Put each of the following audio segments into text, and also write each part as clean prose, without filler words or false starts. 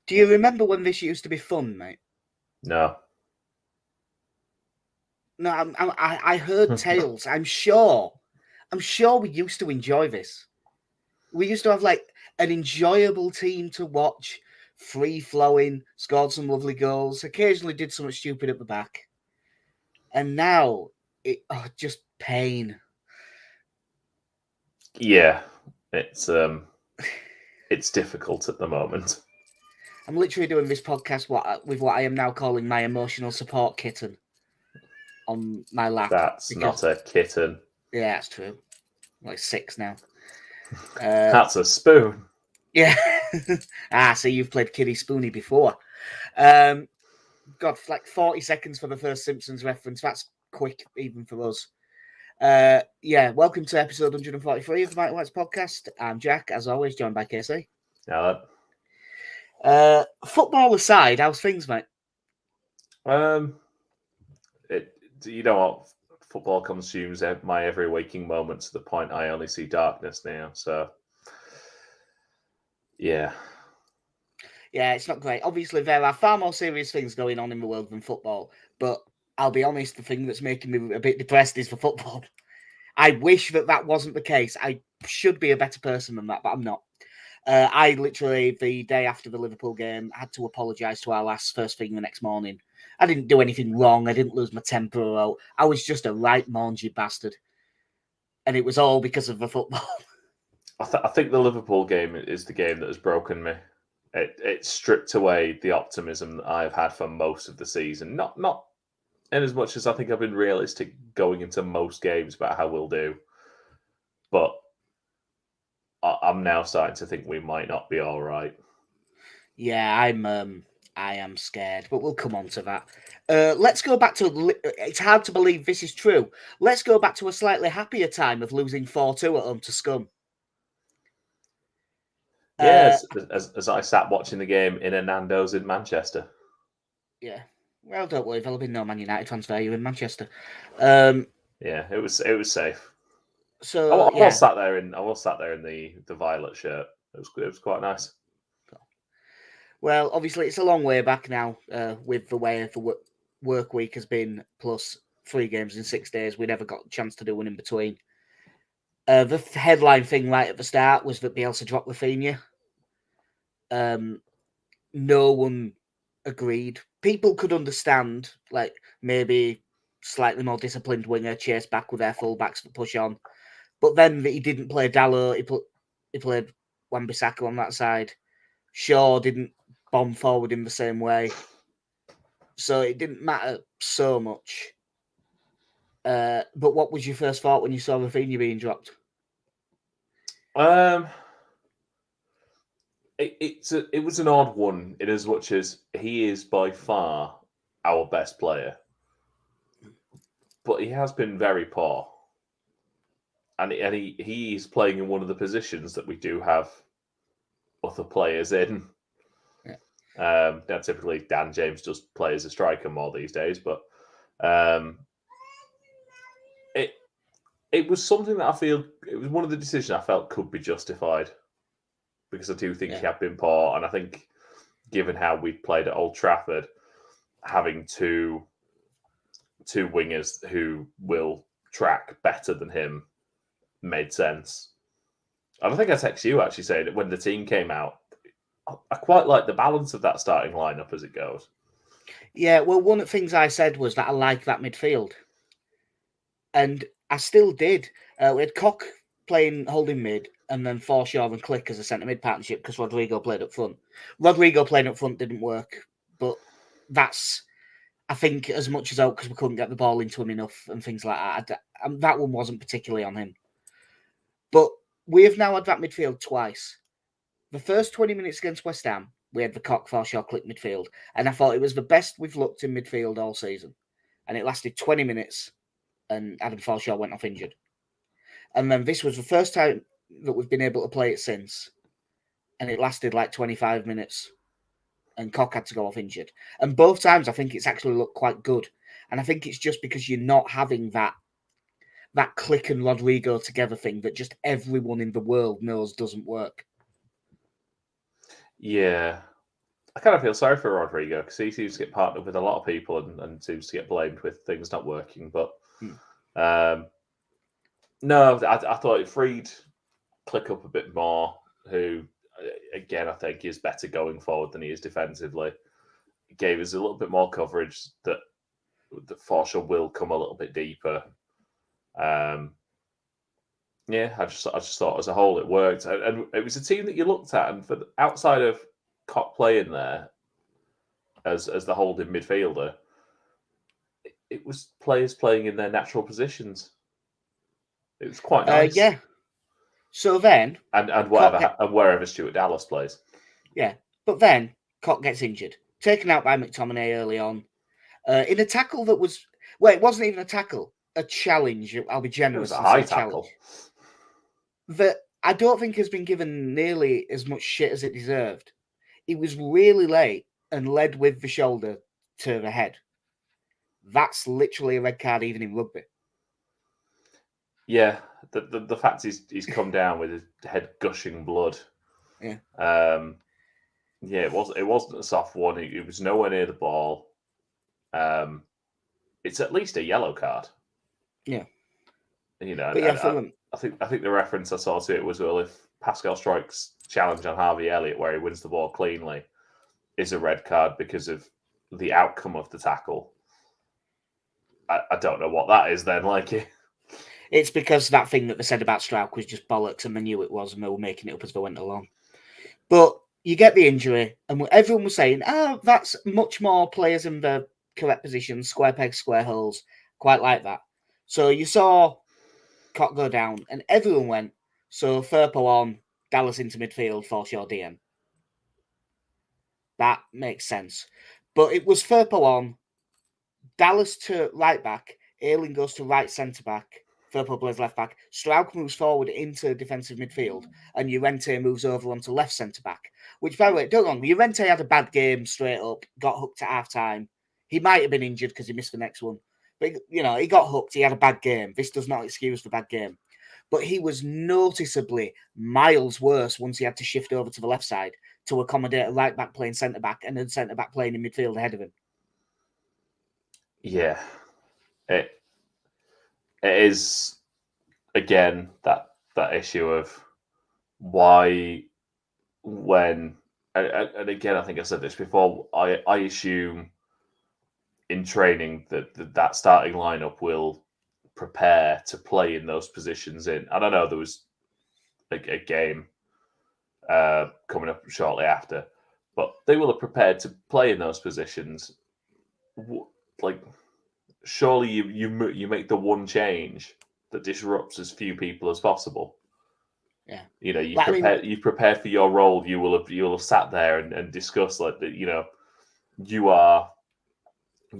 Do you remember when this used to be fun, mate? No. No, I heard tales. I'm sure we used to enjoy this. We used to have like an enjoyable team to watch, free flowing, scored some lovely goals, occasionally did something stupid at the back. And now just pain. Yeah, it's difficult at the moment. I'm literally doing this podcast with what I am now calling my emotional support kitten on my lap. That's not a kitten. Yeah, that's true. I'm like 6 now. That's a spoon. Yeah. So you've played Kiddie Spoony before. Got like 40 seconds for the first Simpsons reference. That's quick, even for us. Welcome to episode 143 of the Mike White's podcast. I'm Jack, as always, joined by Casey. Yeah. Football aside, how's things, mate? You know what? Football consumes my every waking moment to the point I only see darkness now. So, yeah. Yeah, it's not great. Obviously, there are far more serious things going on in the world than football. But I'll be honest, the thing that's making me a bit depressed is for football. I wish that wasn't the case. I should be a better person than that, but I'm not. I literally, the day after the Liverpool game, had to apologise to our lass first thing the next morning. I didn't do anything wrong. I didn't lose my temper. I was just a right mangy bastard. And it was all because of the football. I think the Liverpool game is the game that has broken me. It stripped away the optimism that I've had for most of the season. Not in as much as I think I've been realistic going into most games about how we'll do. But I'm now starting to think we might not be all right. Yeah, I am scared, but we'll come on to that. Let's go back to. It's hard to believe this is true. Let's go back to a slightly happier time of losing 4-2 at home to Scum. Yeah, as I sat watching the game in a Nando's in Manchester. Yeah. Well, don't worry, there'll be no Man United fans there. You're in Manchester. Yeah, it was safe. So I was sat there in the violet shirt. It was quite nice. Well, obviously, it's a long way back now with the way the work week has been, plus 3 games in 6 days. We never got a chance to do one in between. The headline thing right at the start was that Bielsa dropped Rafinha. No one agreed. People could understand, like, maybe slightly more disciplined winger chase back with their fullbacks to push on. But then he didn't play Dallo. He played Wan-Bissaka on that side. Shaw didn't bomb forward in the same way. So it didn't matter so much. But what was your first thought when you saw Rafinha being dropped? It was an odd one in as much as he is by far our best player, but he has been very poor, and he's playing in one of the positions that we do have other players in. Yeah. Now, typically Dan James does play as a striker more these days, but it was something that I feel it was one of the decisions I felt could be justified because I do think he had been poor, and I think given how we played at Old Trafford, having two wingers who will track better than him made sense. And I think I texted you actually saying that when the team came out, I quite like the balance of that starting lineup as it goes. Yeah, well, one of the things I said was that I like that midfield. And I still did. We had Koch playing holding mid, and then Forshaw and Click as a centre mid partnership because Rodrigo played up front. Rodrigo playing up front didn't work, but that's, I think, as much as out because we couldn't get the ball into him enough and things like that. That one wasn't particularly on him. But we have now had that midfield twice. The first 20 minutes against West Ham, we had the Koch, Forshaw, Click midfield, and I thought it was the best we've looked in midfield all season. And it lasted 20 minutes, and Adam Forshaw went off injured. And then this was the first time that we've been able to play it since, and it lasted like 25 minutes, and Koch had to go off injured. And both times, I think it's actually looked quite good. And I think it's just because you're not having that Click and Rodrigo together thing that just everyone in the world knows doesn't work. Yeah. I kind of feel sorry for Rodrigo because he seems to get partnered with a lot of people and seems to get blamed with things not working. But no, I thought it freed Click up a bit more, who, again, I think is better going forward than he is defensively. It gave us a little bit more coverage that Forshaw will come a little bit deeper. Yeah, I just thought as a whole it worked, and it was a team that you looked at, and outside of Cock playing there as the holding midfielder, it was players playing in their natural positions. It was quite nice. Yeah. So then, and wherever Stuart Dallas plays. Yeah, but then Cock gets injured, taken out by McTominay early on, in a tackle that was it wasn't even a tackle, a challenge. I'll be generous. It was a high tackle that I don't think has been given nearly as much shit as it deserved. He was really late and led with the shoulder to the head. That's literally a red card, even in rugby. Yeah, the fact he's come down with his head gushing blood. Yeah. Yeah, it wasn't a soft one. It was nowhere near the ball. It's at least a yellow card. Yeah. You know, I think the reference I saw to it was, well, if Pascal Strike's challenge on Harvey Elliott, where he wins the ball cleanly, is a red card because of the outcome of the tackle. I don't know what that is then. It's because that thing that they said about Strauch was just bollocks, and they knew it was, and they were making it up as they went along. But you get the injury, and everyone was saying, that's much more players in the correct position, square pegs, square holes, quite like that. So you saw Cock go down, and everyone went, so Firpo on, Dallas into midfield, Forshaw DM. That makes sense. But it was Firpo on, Dallas to right back, Ayling goes to right centre back, Firpo plays left back, Strauch moves forward into defensive midfield, and Llorente moves over onto left centre back. Which, by the way, don't wrong, Llorente had a bad game straight up, got hooked at half time. He might have been injured because he missed the next one. But, he got hooked, he had a bad game. This does not excuse the bad game. But he was noticeably miles worse once he had to shift over to the left side to accommodate a right back playing centre back and then centre back playing in midfield ahead of him. Yeah, it is, again, that issue of why, when, and again, I think I said this before, I assume in training that starting lineup will prepare to play in those positions in. I don't know, there was a game coming up shortly after, but they will have prepared to play in those positions. Surely you make the one change that disrupts as few people as possible. Yeah, you've prepared for your role. You will have sat there and discussed you are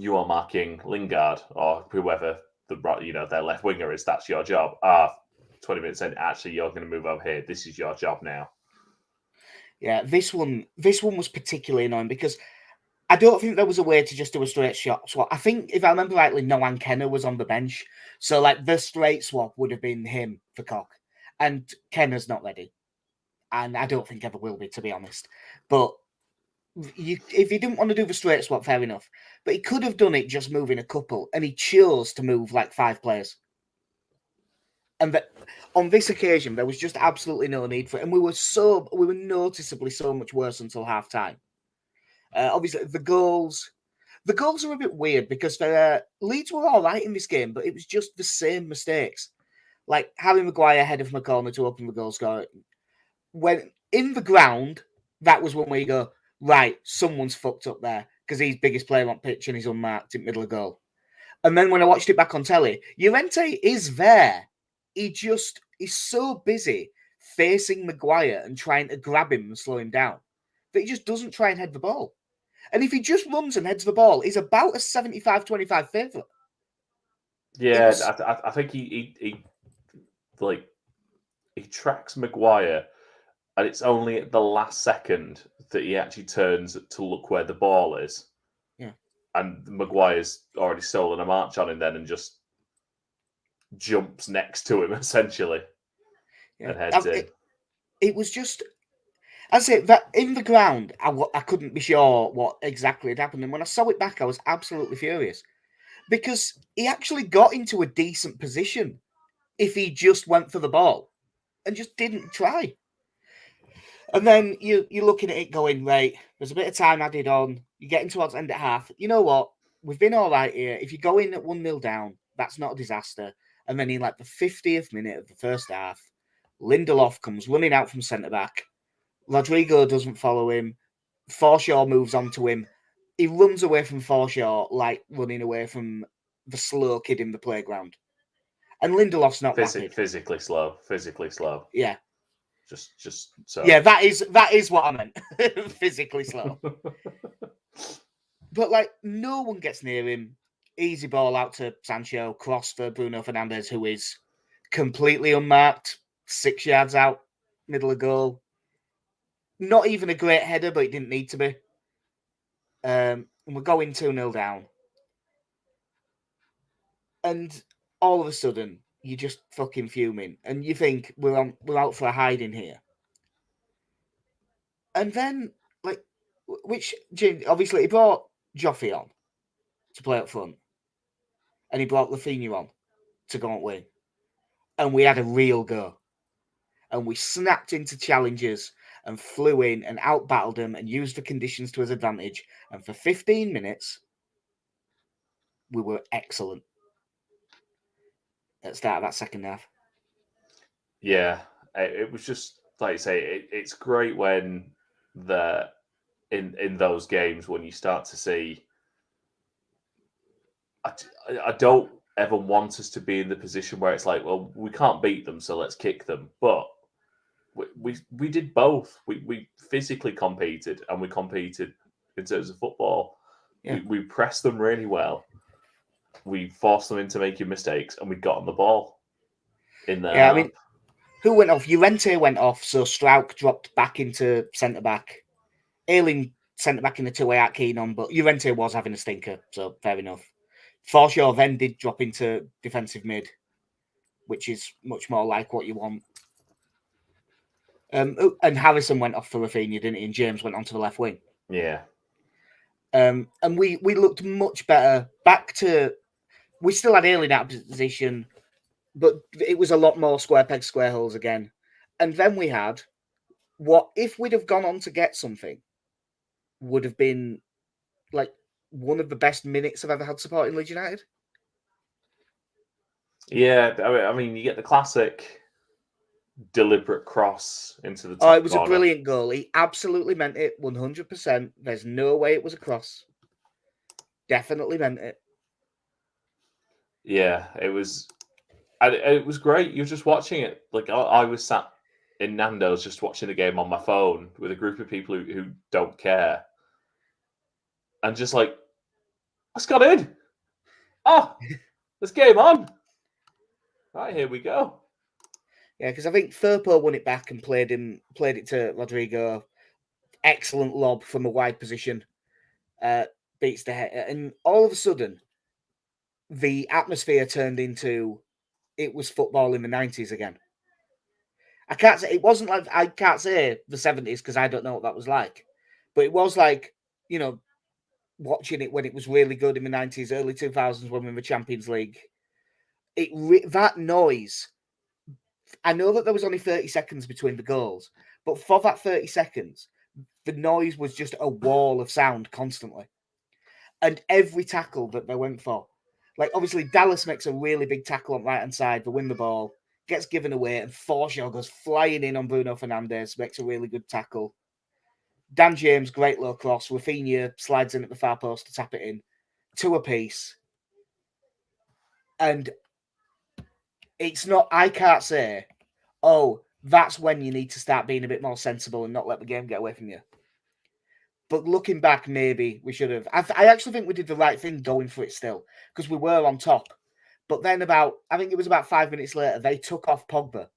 marking Lingard or whoever their left winger is. That's your job. 20 minutes in, actually you're going to move over here. This is your job now. Yeah, this one was particularly annoying because I don't think there was a way to just do a straight shot swap. I think, if I remember rightly, Noan Kenner was on the bench. So, the straight swap would have been him for Cock. And Kenner's not ready. And I don't think ever will be, to be honest. But if he didn't want to do the straight swap, fair enough. But he could have done it just moving a couple. And he chose to move 5 players. And on this occasion, there was just absolutely no need for it. And we were noticeably so much worse until half time. Obviously, the goals are a bit weird because Leeds were all right in this game, but it was just the same mistakes. Like Harry Maguire ahead of McCormick to open the goal scorer. When in the ground, that was when we go, right, someone's fucked up there because he's biggest player on pitch and he's unmarked in middle of goal. And then when I watched it back on telly, Llorente is there. He's so busy facing Maguire and trying to grab him and slow him down that he just doesn't try and head the ball. And if he just runs and heads the ball, he's about a 75-25 favourite. Yeah, I think he tracks Maguire, and it's only at the last second that he actually turns to look where the ball is. Yeah. And Maguire's already stolen a march on him then and just jumps next to him, essentially, and heads in. It was just... That's it. That in the ground, I couldn't be sure what exactly had happened. And when I saw it back, I was absolutely furious because he actually got into a decent position if he just went for the ball and just didn't try. And then you're looking at it going, right, there's a bit of time added on. You're getting towards the end at half. You know what? We've been all right here. If you go in at 1-0 down, that's not a disaster. And then in like the 50th minute of the first half, Lindelof comes running out from centre back. Rodrigo doesn't follow him. Forshaw moves on to him. He runs away from Forshaw like running away from the slow kid in the playground. And Lindelof's not rapid. Physically slow. Yeah. Just so. Yeah, that is what I meant. Physically slow. But like no one gets near him. Easy ball out to Sancho, cross for Bruno Fernandes, who is completely unmarked, 6 yards out, middle of goal. Not even a great header, but it didn't need to be. And we're going 2-0 down. And all of a sudden, you're just fucking fuming. And you think, we're out for a hiding here. And then, like, obviously, he brought Joffrey on to play up front. And he brought Rafinha on to go and win. And we had a real go. And we snapped into challenges and flew in and out-battled them and used the conditions to his advantage. And for 15 minutes, we were excellent at the start of that second half. Yeah, it was just, like you say, it's great when in those games when you start to see... I don't ever want us to be in the position where it's like, well, we can't beat them, so let's kick them. But we did both. We physically competed, and we competed in terms of football. Yeah. We pressed them really well. We forced them into making mistakes, and we got on the ball in there. Yeah, I mean, who went off? Llorente went off, so Struijk dropped back into centre back. Ayling centre back in the two-way out keen on, but Llorente was having a stinker, so fair enough. Forshaw then did drop into defensive mid, which is much more like what you want. And Harrison went off for Rafinha, didn't he? And James went onto the left wing. Yeah. And we looked much better. We still had Ayling out of position, but it was a lot more square pegs, square holes again. And then we had what, if we'd have gone on to get something, would have been like one of the best minutes I've ever had supporting Leeds United. Yeah, I mean, you get the classic deliberate cross into the top corner. It was corner. A brilliant goal. He absolutely meant it, 100%. There's no way it was a cross. Definitely meant it. Yeah, it was. It was great. You're just watching it. Like I was sat in Nando's just watching the game on my phone with a group of people who don't care, and just like, let's got in. Oh, this game on. Right, here we go. Yeah, because I think Firpo won it back and played it to Rodrigo. Excellent lob from a wide position. Beats the head. And all of a sudden, the atmosphere turned into it was football in the 90s again. I can't say it wasn't like I can't say the 70s because I don't know what that was like. But it was like, you know, watching it when it was really good in the 90s, early 2000s when we were in the Champions League. That noise, I know that there was only 30 seconds between the goals, but for that 30 seconds, the noise was just a wall of sound constantly. And every tackle that they went for, like obviously Dallas makes a really big tackle on the right-hand side to win the ball, gets given away, and Forshaw goes flying in on Bruno Fernandes, makes a really good tackle. Dan James, great low cross. Rafinha slides in at the far post to tap it in. 2 apiece. And it's not, I can't say, oh, that's when you need to start being a bit more sensible and not let the game get away from you. But looking back, maybe we should have. I actually think we did the right thing going for it still, because we were on top. But then I think it was about 5 minutes later, they took off Pogba.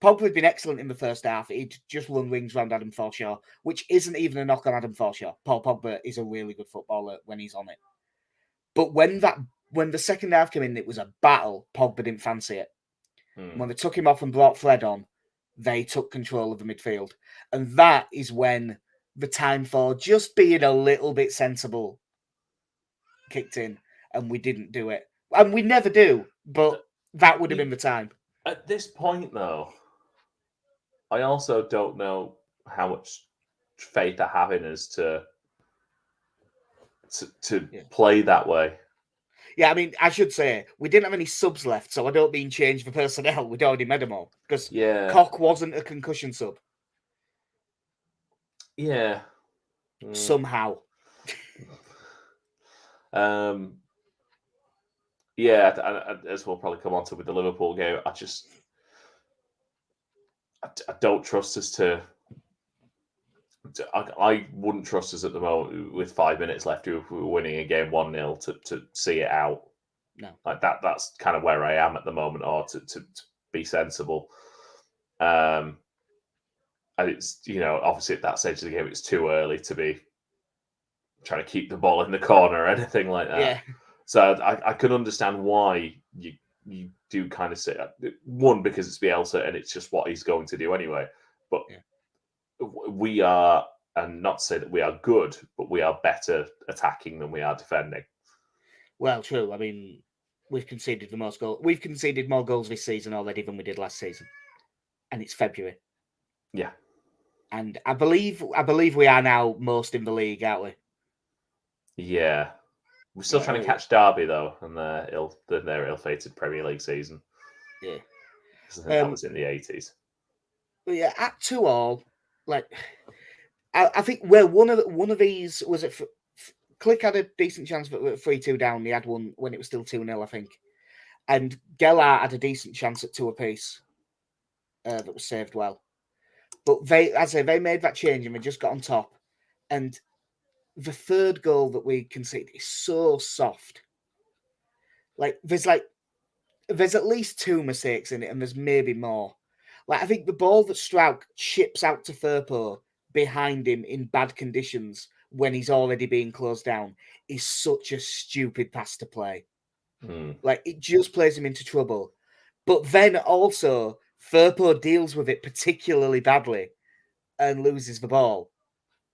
Pogba had been excellent in the first half. He'd just run rings around Adam Forshaw, which isn't even a knock on Adam Forshaw. Paul Pogba is a really good footballer when he's on it. But when the second half came in, it was a battle. Pogba didn't fancy it. When they took him off and brought Fred on, they took control of the midfield. And that is when the time for just being a little bit sensible kicked in, and we didn't do it. And we never do, but that would have been the time. At this point, though, I also don't know how much faith I have in us to play that way. Yeah, I mean, I should say, we didn't have any subs left, so I don't mean change the personnel. We'd already made them all. Because Koch wasn't a concussion sub. Yeah. Somehow. Yeah, as we'll probably come on to with the Liverpool game, I don't trust us to. I wouldn't trust us at the moment with 5 minutes left if we were winning a game 1-0 to see it out. No, like that's kind of where I am at the moment, or to be sensible. And it's obviously at that stage of the game, it's too early to be trying to keep the ball in the corner or anything like that. Yeah. So I can understand why you do kind of say one, because it's Bielsa and it's just what he's going to do anyway. But we are, and not to say that we are good, but we are better attacking than we are defending. Well, true. I mean, we've conceded the most goals. We've conceded more goals this season already than we did last season, and it's February. Yeah, and I believe we are now most in the league, aren't we? Yeah, we're still trying to catch Derby though, and their ill-fated Premier League season. Yeah, I think that was in the 80s. But yeah, at 2-2, like I think one of these was it. Click had a decent chance for 3-2 down. He had one when it was still 2-0, I think. And Gellar had a decent chance at 2 apiece that was saved well. But they made that change and they just got on top. And the third goal that we conceded is so soft. There's at least 2 mistakes in it, and there's maybe more. I think the ball that Strauch chips out to Firpo behind him in bad conditions when he's already being closed down is such a stupid pass to play. It just plays him into trouble. But then also, Firpo deals with it particularly badly and loses the ball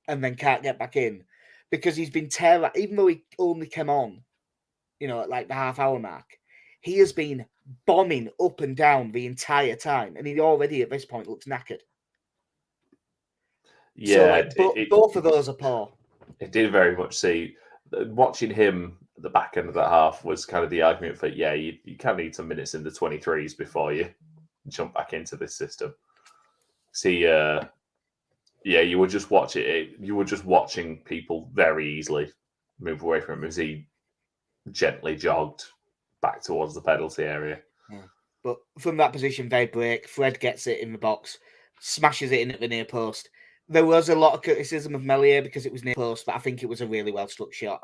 and then can't get back in because he's been even though he only came on, at the half-hour mark, he has been bombing up and down the entire time, and he already at this point looks knackered. Yeah, so both of those are poor. It did very much see. Watching him at the back end of that half was kind of the argument for, you kind of need some minutes in the 23s before you jump back into this system. See, you were just watching it. You were just watching people very easily move away from him as he gently jogged back towards the penalty area. Yeah. But from that position, they break. Fred gets it in the box, smashes it in at the near post. There was a lot of criticism of Meslier because it was near post, but I think it was a really well struck shot.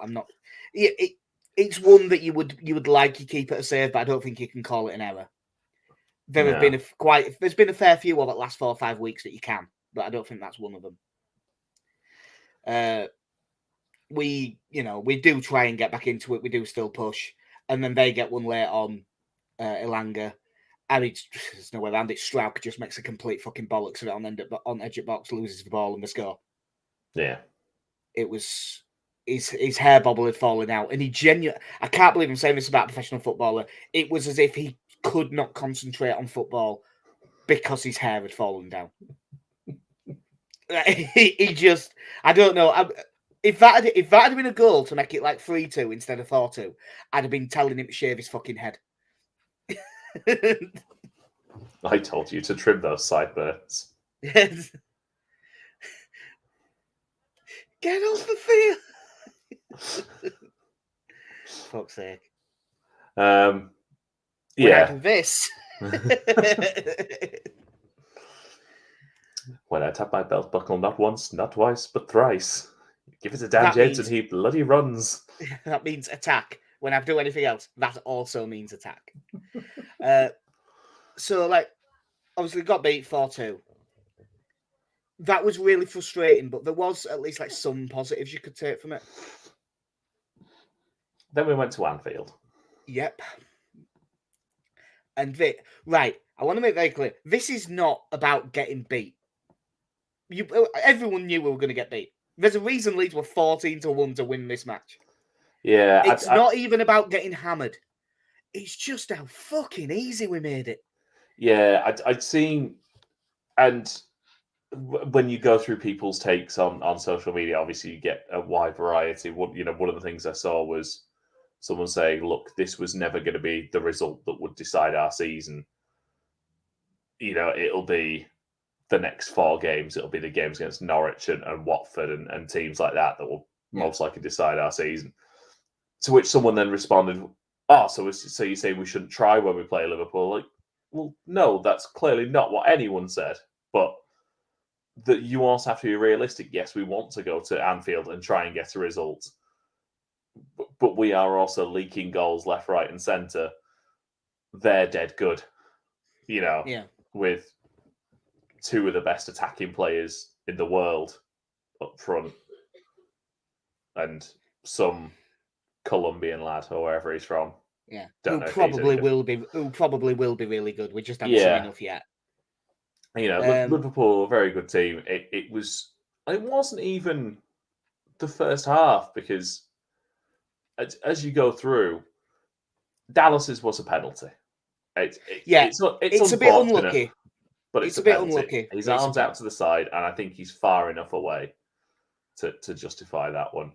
It's one that you would like your keeper to save, but I don't think you can call it an error. There's been a fair few over the last 4 or 5 weeks that you can, but I don't think that's one of them. We do try and get back into it. We do still push, and then they get one late on Elanga. And there's no way around it. Strauch just makes a complete fucking bollocks of it on edge of box, loses the ball and the score. Yeah. It was his hair bobble had fallen out. And I can't believe I'm saying this about a professional footballer. It was as if he could not concentrate on football because his hair had fallen down. He just, I don't know. If that had been a goal to make it 3-2 instead of 4-2, I'd have been telling him to shave his fucking head. I told you to trim those sideburns. Yes. Get off the field. Fuck's sake. Yeah. This. When I tap my belt buckle, not once, not twice, but thrice. Give it a damn chance and he bloody runs. That means attack. When I do anything else, that also means attack. So, obviously got beat 4-2. That was really frustrating, but there was at least some positives you could take from it. Then we went to Anfield. Yep. And I want to make very clear, this is not about getting beat. Everyone knew we were going to get beat. There's a reason Leeds were 14-1 to win this match. Yeah, It's not even about getting hammered. It's just how fucking easy we made it. Yeah, I'd seen, and when you go through people's takes on social media, obviously you get a wide variety. One of the things I saw was someone saying, "Look, this was never going to be the result that would decide our season. It'll be the next 4 games. It'll be the games against Norwich and Watford and teams like that will most likely decide our season." To which someone then responded, "Oh, so you say we shouldn't try when we play Liverpool?" Like, well, no, that's clearly not what anyone said. But that you also have to be realistic. Yes, we want to go to Anfield and try and get a result, but we are also leaking goals left, right, and centre. They're dead good, with 2 of the best attacking players in the world up front, and some Colombian lad or wherever he's from. Yeah, Don't who know probably will be really good. We just haven't seen enough yet. Liverpool are a very good team. It wasn't even the first half, because as you go through, Dallas's was a penalty. It's a bit unlucky, but it's a bit penalty. unlucky. His arm's out to the side, and I think he's far enough away to justify that one.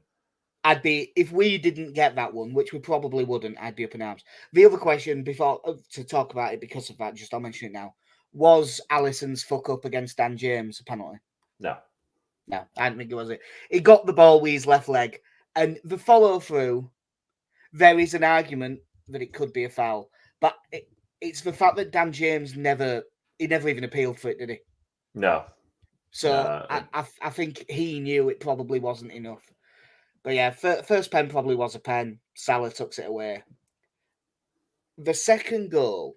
If we didn't get that one, which we probably wouldn't, I'd be up in arms. The other question before to talk about it because of that, I'll mention it now. Was Alisson's fuck up against Dan James a penalty? No, I don't think it was. He got the ball with his left leg, and the follow through. There is an argument that it could be a foul, but it's the fact that Dan James never even appealed for it, did he? No. So I think he knew it probably wasn't enough. But yeah, first pen probably was a pen. Salah tucks it away. The second goal,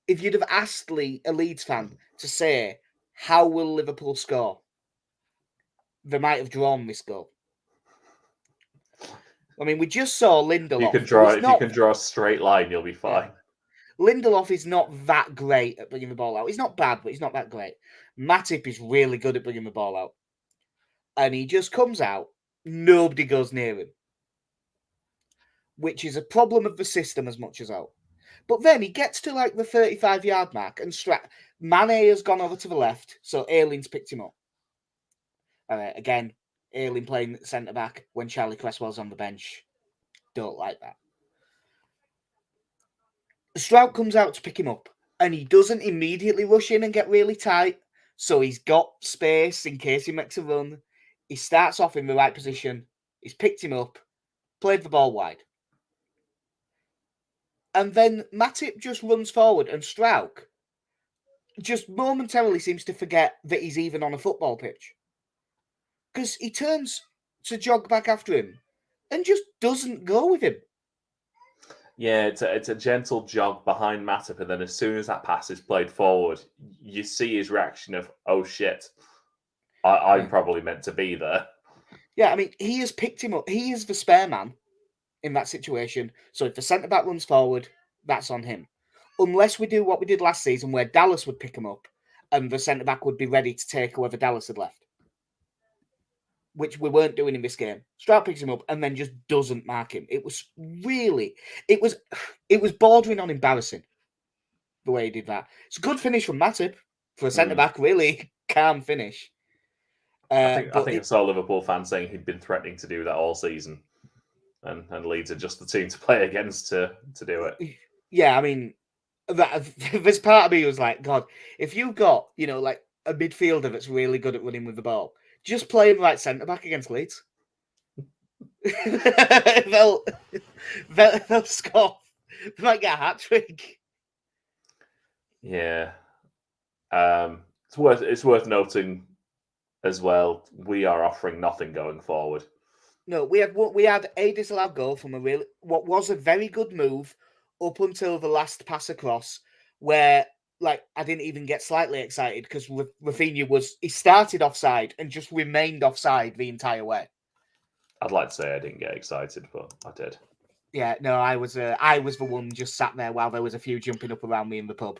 if you'd have asked a Leeds fan to say, how will Liverpool score? They might have drawn this goal. I mean, we just saw Lindelof. If you can draw a straight line, you'll be fine. Yeah. Lindelof is not that great at bringing the ball out. He's not bad, but he's not that great. Matip is really good at bringing the ball out. And he just comes out. Nobody goes near him. Which is a problem of the system as much as out. But then he gets to like the 35-yard mark and Mane has gone over to the left, so Ayling's picked him up. Again, Ayling playing centre-back when Charlie Cresswell's on the bench. Don't like that. Strout comes out to pick him up, and he doesn't immediately rush in and get really tight, so he's got space in case he makes a run. He starts off in the right position. He's picked him up, played the ball wide. And then Matip just runs forward, and Strout just momentarily seems to forget that he's even on a football pitch. Because he turns to jog back after him and just doesn't go with him. Yeah, it's a gentle jog behind Matip, and then as soon as that pass is played forward, you see his reaction of, oh shit, I'm probably meant to be there. Yeah, I mean, he has picked him up. He is the spare man in that situation. So if the centre-back runs forward, that's on him. Unless we do what we did last season, where Dallas would pick him up and the centre-back would be ready to take whoever Dallas had left. Which we weren't doing in this game. Strout picks him up and then just doesn't mark him. It was bordering on embarrassing the way he did that. It's a good finish from Matip for a centre-back, really calm finish. I think I saw Liverpool fans saying he'd been threatening to do that all season. And Leeds are just the team to play against to do it. Yeah, I mean, this part of me was like, God, if you've got, like a midfielder that's really good at running with the ball, just play him right centre-back against Leeds. they'll score. They might get a hat-trick. Yeah. It's worth noting as well, we are offering nothing going forward. No, we had a disallowed goal from what was a very good move up until the last pass across, where I didn't even get slightly excited because Rafinha he started offside and just remained offside the entire way. I'd like to say I didn't get excited, but I did. Yeah, no, I was the one just sat there while there was a few jumping up around me in the pub.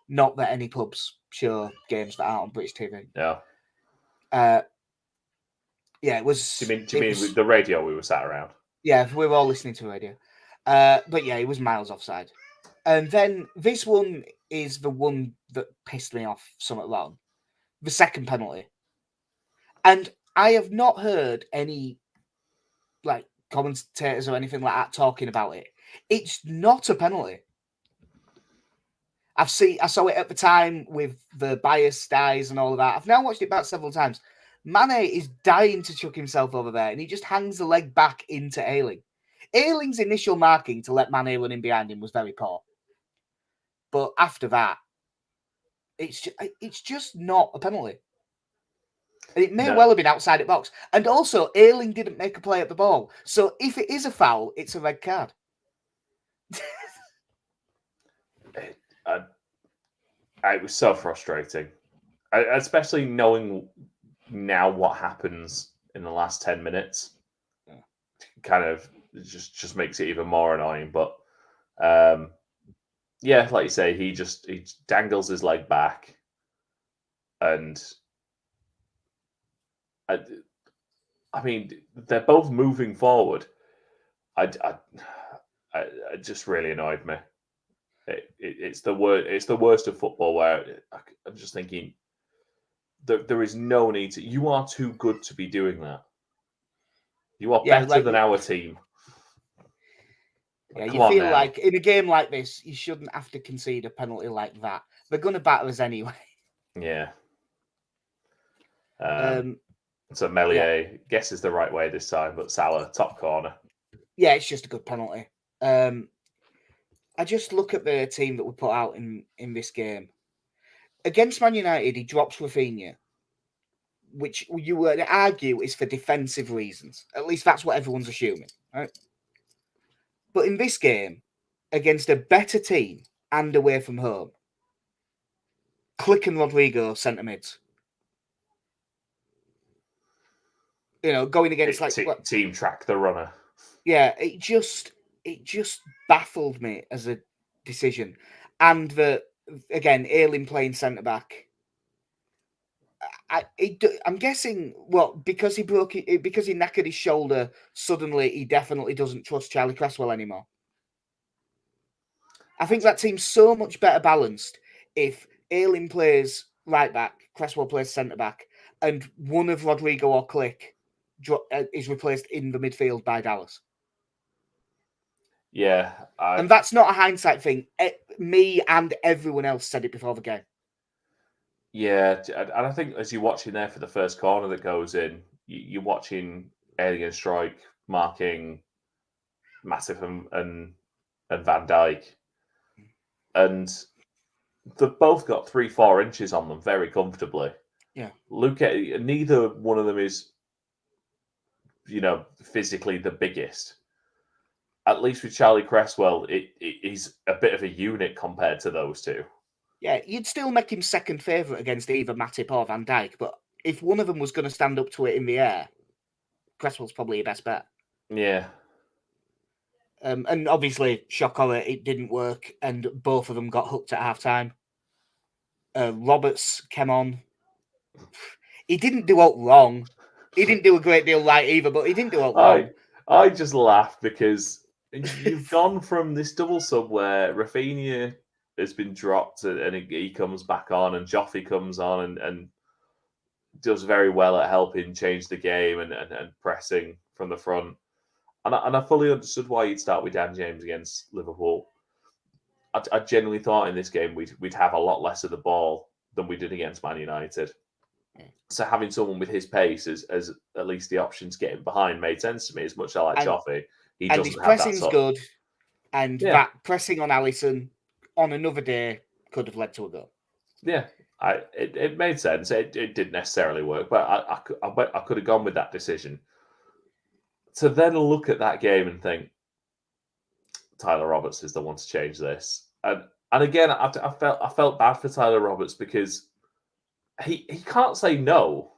Not that any pubs show games that aren't on British TV. Yeah. Yeah, it was. Do you mean with the radio we were sat around? Yeah, we were all listening to radio. But yeah, it was miles offside. And then this one is the one that pissed me off somewhat wrong. The second penalty. And I have not heard any like commentators or anything like that talking about it. It's not a penalty. I saw it at the time with the bias dies and all of that. I've now watched it back several times. Mane is dying to chuck himself over there, and he just hangs the leg back into Ayling. Ayling's initial marking to let Mane run in behind him was very poor. But after that, it's just not a penalty. And it may well have been outside the box. And also, Ayling didn't make a play at the ball. So if it is a foul, it's a red card. It was so frustrating, especially knowing now what happens in the last 10 minutes. Yeah. Kind of just makes it even more annoying. But yeah, like you say, he dangles his leg back, and I mean, they're both moving forward. It just really annoyed me. It's the worst of football, where I'm just thinking there is no need to. You are too good to be doing that. You are better than our team. Yeah, you feel like in a game like this, you shouldn't have to concede a penalty like that. They're going to batter us anyway. Yeah. So Melier guesses the right way this time, but Salah top corner. Yeah, it's just a good penalty. I just look at the team that we put out in this game. Against Man United, he drops Rafinha, which you would argue is for defensive reasons. At least that's what everyone's assuming, right? But in this game, against a better team and away from home, Click and Rodrigo centre mids. You know, going against team track the runner. Yeah, it just baffled me as a decision, and again, Ayling playing centre back. I'm guessing, because he because he knackered his shoulder. Suddenly, he definitely doesn't trust Charlie Cresswell anymore. I think that team's so much better balanced if Ayling plays right back, Cresswell plays centre back, and one of Rodrigo or Click is replaced in the midfield by Dallas. Yeah. And that's not a hindsight thing. Me and everyone else said it before the game. Yeah, and I think as you're watching there for the first corner that goes in, you're watching Alien Strike marking Massive and Van Dijk. And they've both got 3-4 inches on them very comfortably. Yeah. Look at it, neither one of them is, physically the biggest. At least with Charlie Cresswell, he's a bit of a unit compared to those two. Yeah, you'd still make him second favourite against either Matip or Van Dijk, but if one of them was going to stand up to it in the air, Cresswell's probably your best bet. Yeah. And obviously, shock horror, it didn't work, and both of them got hooked at half-time. Roberts came on. He didn't do out wrong. He didn't do a great deal right either, but he didn't do out wrong. I just laughed because you've gone from this double sub where Rafinha has been dropped and he comes back on, and Joffrey comes on and does very well at helping change the game and pressing from the front. And I fully understood why you'd start with Dan James against Liverpool. I genuinely thought in this game we'd have a lot less of the ball than we did against Man United. So having someone with his pace as at least the options getting behind made sense to me. As much as I like Joffrey, he doesn't his have pressing's that good, and that pressing on Alisson on another day could have led to a goal. Yeah, it made sense. It didn't necessarily work, but I could have gone with that decision. To then look at that game and think Tyler Roberts is the one to change this, and again I felt bad for Tyler Roberts because he can't say no.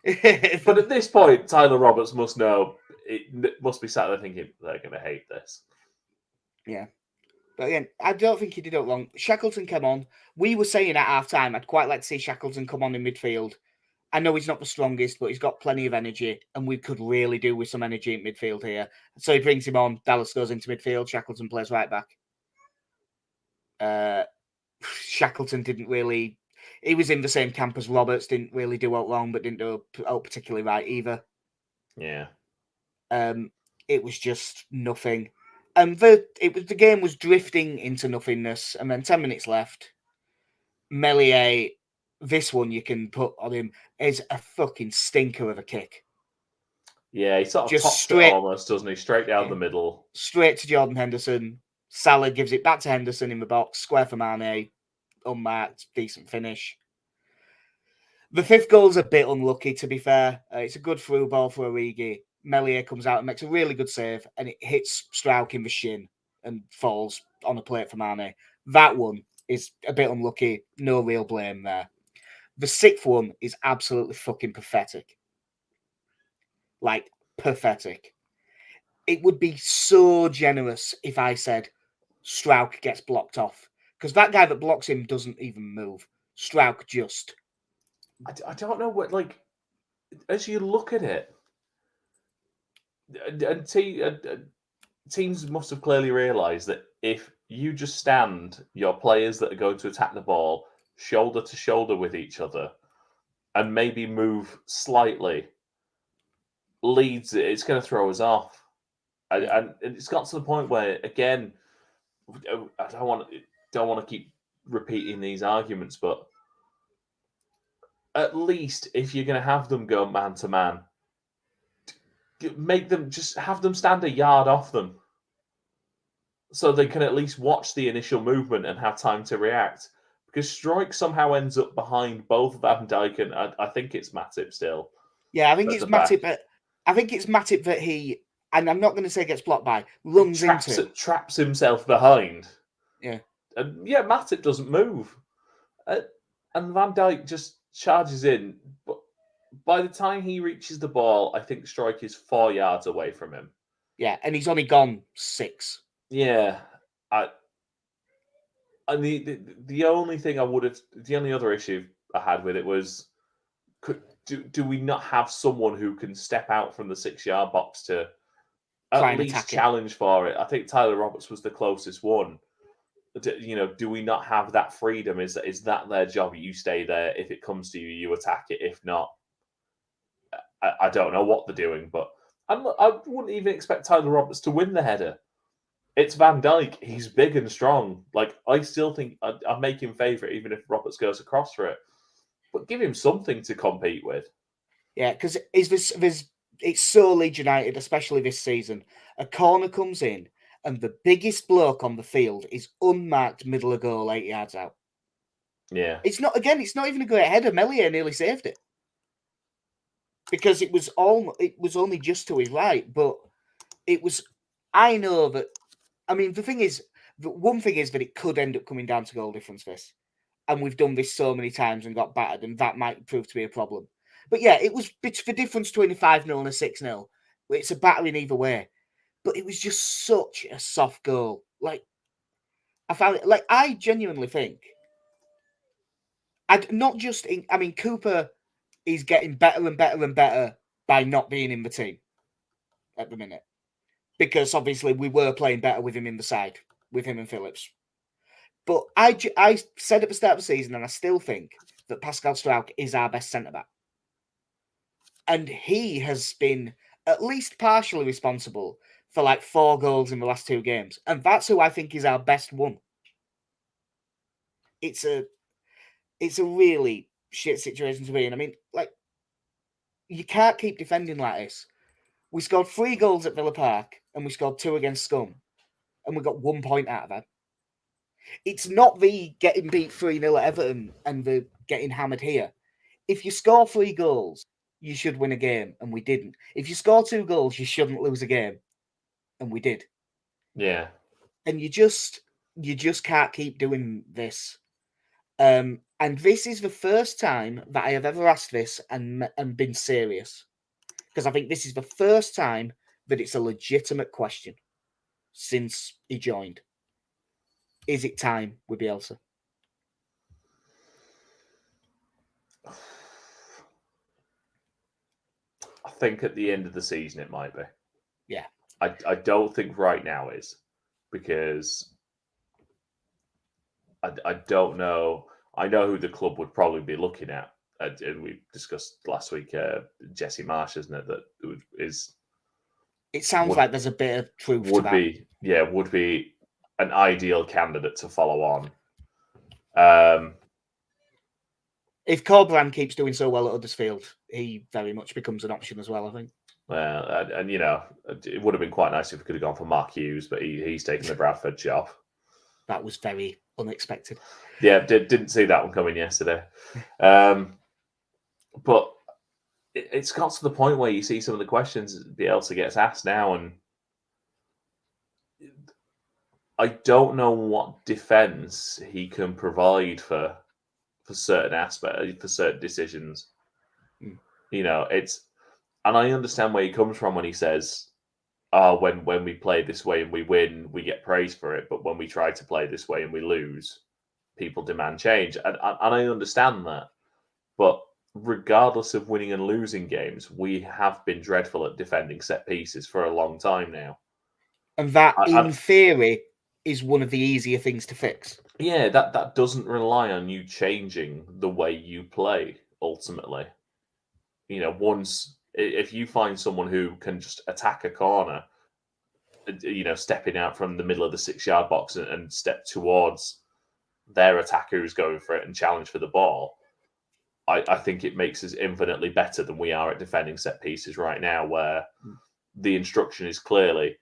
But at this point, Tyler Roberts must know. It must be sat there thinking they're going to hate this. Yeah. But again, I don't think he did it wrong. Shackleton came on. We were saying at half time, I'd quite like to see Shackleton come on in midfield. I know he's not the strongest, but he's got plenty of energy, and we could really do with some energy in midfield here. So he brings him on. Dallas goes into midfield. Shackleton plays right back. Shackleton didn't really. He was in the same camp as Roberts. Didn't really do out wrong, but didn't do out particularly right either. Yeah. It was just nothing, and the game was drifting into nothingness, and then 10 minutes left. Melier, this one you can put on him, is a fucking stinker of a kick. Yeah, he sort of Just tops straight- it almost, doesn't he? Straight down the middle. Straight to Jordan Henderson. Salah gives it back to Henderson in the box. Square for Mane. Unmarked. Decent finish. The fifth goal's a bit unlucky, to be fair. It's a good through ball for Origi. Melier comes out and makes a really good save, and it hits Strauch in the shin and falls on a plate for Mane. That one is a bit unlucky. No real blame there. The sixth one is absolutely fucking pathetic. Like, pathetic. It would be so generous if I said Strauch gets blocked off. Because that guy that blocks him doesn't even move. Strauch just... I don't know what, like, as you look at it, and teams must have clearly realised that if you just stand your players that are going to attack the ball shoulder to shoulder with each other and maybe move slightly, Leeds, it's going to throw us off. And it's got to the point where, again, I don't want to keep repeating these arguments, but at least if you're going to have them go man to man, make them just have them stand a yard off them, so they can at least watch the initial movement and have time to react. Because Strike somehow ends up behind both Van Dijk and I think it's Matip still. Yeah, I think it's Matip. But I think it's Matip that he, and I'm not going to say gets blocked by, runs into. Traps himself behind. Yeah. And yeah, Matip doesn't move. And Van Dijk just charges in. But by the time he reaches the ball, I think Strike is 4 yards away from him. Yeah, and he's only gone 6. Yeah. And the only thing the only other issue I had with it was, do we not have someone who can step out from the 6-yard box to at least challenge for it? I think Tyler Roberts was the closest one. Do we not have that freedom? Is that their job? You stay there. If it comes to you, you attack it. If not, I don't know what they're doing. But I wouldn't even expect Tyler Roberts to win the header. It's Van Dijk. He's big and strong. Like, I still think I'd make him favourite, even if Roberts goes across for it. But give him something to compete with. Yeah, because it's so Leeds United, especially this season. A corner comes in, and the biggest bloke on the field is unmarked middle of goal, 8 yards out. Yeah. It's not even a great header. Melier nearly saved it. Because it was only just to his right, but it was. I know that. I mean, the one thing is that it could end up coming down to goal difference. This, and we've done this so many times and got battered, and that might prove to be a problem. But yeah, it's the difference between a 5-0 and a 6-0. It's a battering either way, but it was just such a soft goal. Like, I found it. Like, I genuinely think, Cooper is getting better and better and better by not being in the team at the minute. Because obviously we were playing better with him in the side, with him and Phillips. But I said at the start of the season, and I still think that Pascal Strauch is our best centre-back. And he has been at least partially responsible for like 4 goals in the last 2 games. And that's who I think is our best one. It's a really shit situation to be in. I mean, like, you can't keep defending like this. We scored 3 goals at Villa Park, and we scored 2 against Scum, and we got 1 point out of that. It's not the getting beat 3-0 at Everton and the getting hammered here. If you score 3 goals, you should win a game, and we didn't. If you score 2 goals, you shouldn't lose a game, and we did. Yeah. And you just can't keep doing this. And this is the first time that I have ever asked this and been serious, because I think this is the first time that it's a legitimate question since he joined. Is it time with Bielsa? I think at the end of the season it might be. Yeah. I don't think right now is, because I don't know. I know who the club would probably be looking at, and we discussed last week. Jesse Marsh, isn't it? That is. It sounds like there's a bit of truth to that. Would be an ideal candidate to follow on. If Corberan keeps doing so well at Huddersfield, he very much becomes an option as well, I think. Well, and you know, it would have been quite nice if we could have gone for Mark Hughes, but he's taken the Bradford job. That was very unexpected. Yeah, didn't see that one coming yesterday. But it's got to the point where you see some of the questions Bielsa gets asked now, and I don't know what defense he can provide for certain aspects, for certain decisions. You know, and I understand where he comes from when he says, "Oh, when we play this way and we win, we get praise for it, but when we try to play this way and we lose, people demand change." And I understand that, but regardless of winning and losing games, we have been dreadful at defending set pieces for a long time now. And that, in theory, is one of the easier things to fix. Yeah, that doesn't rely on you changing the way you play, ultimately. You know, once if you find someone who can just attack a corner, you know, stepping out from the middle of the 6-yard box and step towards their attacker who's going for it and challenge for the ball, I think it makes us infinitely better than we are at defending set pieces right now, where the instruction is clearly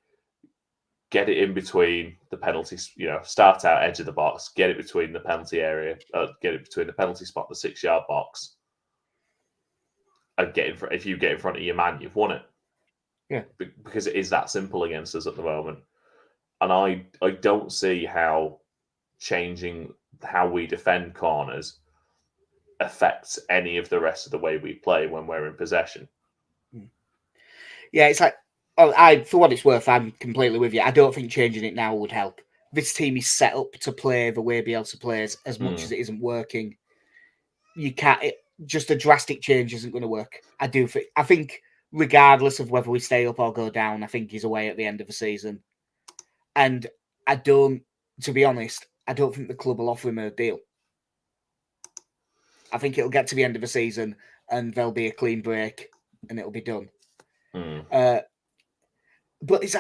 get it in between the penalties, you know, start out edge of the box, get it between the penalty area, get it between the penalty spot, the 6-yard box, and get in front. If you get in front of your man, you've won it. Yeah, because it is that simple against us at the moment, and I don't see how changing how we defend corners affects any of the rest of the way we play when we're in possession. Yeah, it's like, for what it's worth, I'm completely with you. I don't think changing it now would help. This team is set up to play the way Bielsa plays. As much as it isn't working, you can't. Just a drastic change isn't going to work. I think regardless of whether we stay up or go down, I think he's away at the end of the season. And to be honest, I don't think the club will offer him a deal. I think it'll get to the end of the season and there'll be a clean break and it'll be done. But it's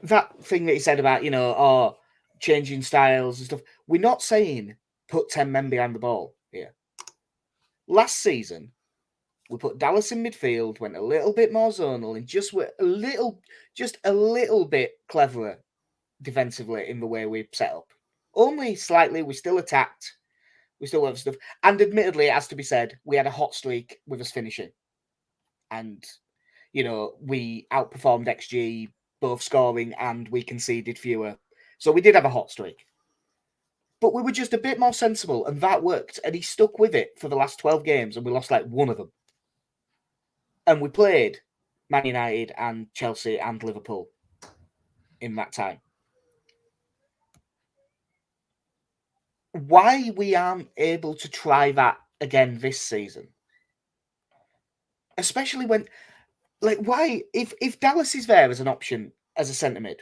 that thing that he said about, you know, changing styles and stuff. We're not saying put 10 men behind the ball here. Last season, we put Dallas in midfield, went a little bit more zonal, and just were a little bit cleverer defensively in the way we set up. Only slightly. We still attacked. We still have stuff. And admittedly, it has to be said, we had a hot streak with us finishing. And, you know, we outperformed XG, both scoring, and we conceded fewer. So we did have a hot streak. But we were just a bit more sensible, and that worked. And he stuck with it for the last 12 games, and we lost like one of them. And we played Man United and Chelsea and Liverpool in that time. Why we aren't able to try that again this season? Especially when, like, why, if Dallas is there as an option as a centre mid,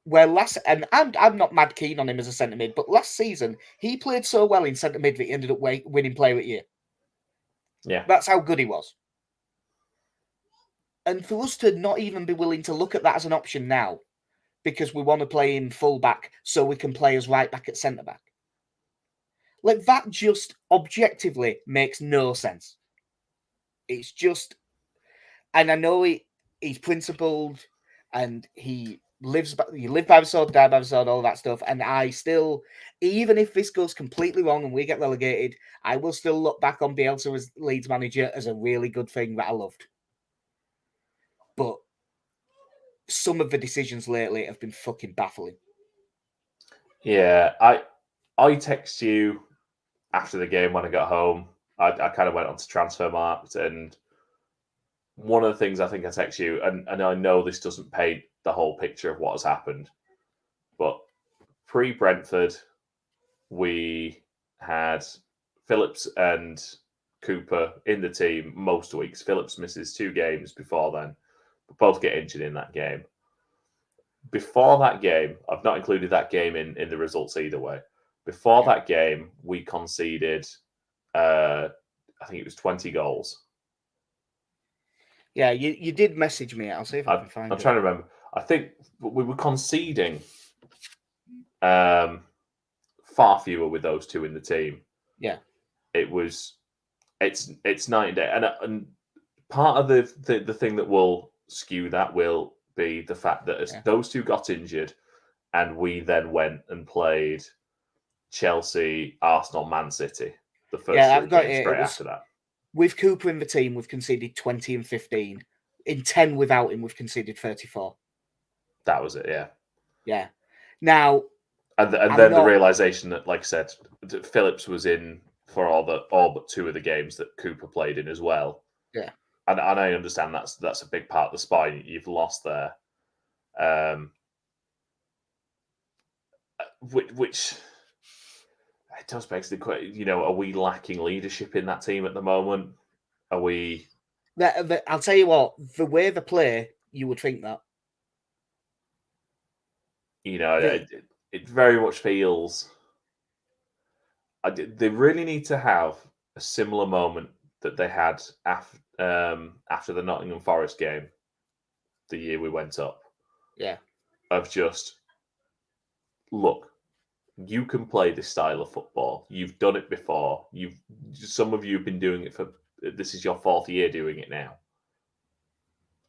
where and I'm not mad keen on him as a centre mid, but last season he played so well in centre mid that he ended up winning Player of the Year. Yeah, that's how good he was. And for us to not even be willing to look at that as an option now, because we want to play him full back so we can play as right back at centre back, like that just objectively makes no sense. It's just, and I know he's principled and he live by the sword, die by the sword, all that stuff. And I still, even if this goes completely wrong and we get relegated, I will still look back on Bielsa as Leeds manager as a really good thing that I loved. But some of the decisions lately have been fucking baffling. Yeah, I text you after the game when I got home, I kind of went on to Transfermarkt, and one of the things I think I text you, and I know this doesn't paint the whole picture of what has happened, but pre-Brentford, we had Phillips and Cooper in the team most weeks. Phillips misses 2 games before then, but both get injured in that game. Before that game, I've not included that game in the results either way. Before that game, we conceded, I think it was 20 goals. Yeah, you did message me. I'll see if I can find it. I'm trying to remember. I think we were conceding far fewer with those two in the team. Yeah. It's night and day. And part of the thing that will skew that will be the fact that as those two got injured and we then went and played Chelsea, Arsenal, Man City, the first 3 games straight after that. With Cooper in the team, we've conceded 20 and 15. In 10 without him, we've conceded 34. That was it, yeah. Yeah. Now... And then the realisation that, like I said, that Phillips was in for all but 2 of the games that Cooper played in as well. Yeah. And I understand that's a big part of the spine you've lost there. Which it does beg the question, are we lacking leadership in that team at the moment? Are we... I'll tell you what, the way they play, you would think that. It very much feels... They really need to have a similar moment that they had after the Nottingham Forest game, the year we went up. Yeah. Of just, look, you can play this style of football. You've done it before. Some of you have been doing it for... This is your 4th year doing it now.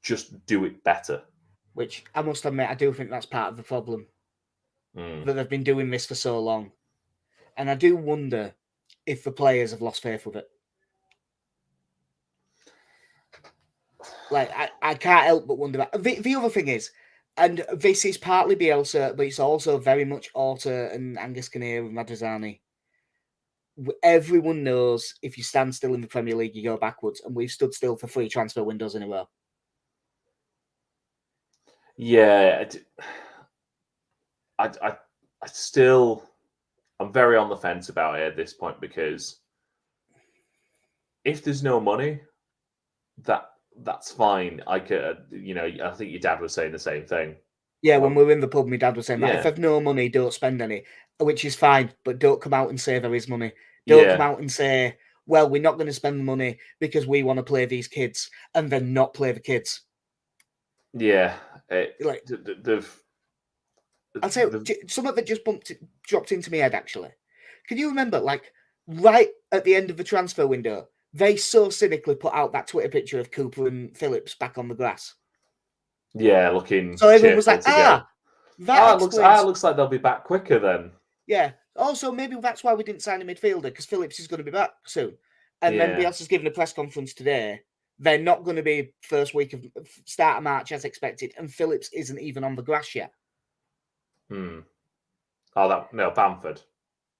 Just do it better. Which, I must admit, I do think that's part of the problem. That they've been doing this for so long. And I do wonder if the players have lost faith with it. Like, I can't help but wonder that. The other thing is, and this is partly Bielsa, but it's also very much Orta and Angus Kinnear and Madrazzani. Everyone knows if you stand still in the Premier League, you go backwards, and we've stood still for 3 transfer windows in a row. Yeah, I still, I'm very on the fence about it at this point, because if there's no money, that's fine. I think your dad was saying the same thing. Yeah, when we were in the pub, my dad was saying that if I've no money, don't spend any, which is fine, but don't come out and say there is money. Don't come out and say, well, we're not going to spend the money because we want to play these kids, and then not play the kids. Yeah. I'll tell you, something that just dropped into my head, actually. Can you remember, right at the end of the transfer window, they so cynically put out that Twitter picture of Cooper and Phillips back on the grass? Yeah, looking. So everyone was like, looks like they'll be back quicker then. Yeah. Also, maybe that's why we didn't sign a midfielder, because Phillips is going to be back soon. And then Bielsa's given a press conference today. They're not going to be first week of start of March as expected, and Phillips isn't even on the grass yet. Bamford.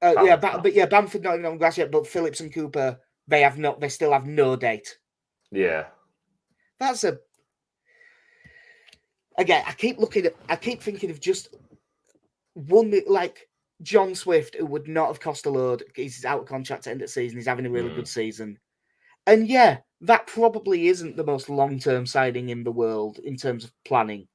Bamford not even on the grass yet, but Phillips and Cooper, they still have no date. Yeah. That's again, I keep thinking of just one, like John Swift, who would not have cost a load. He's out of contract at the end of the season. He's having a really good season. And yeah, that probably isn't the most long-term signing in the world in terms of planning.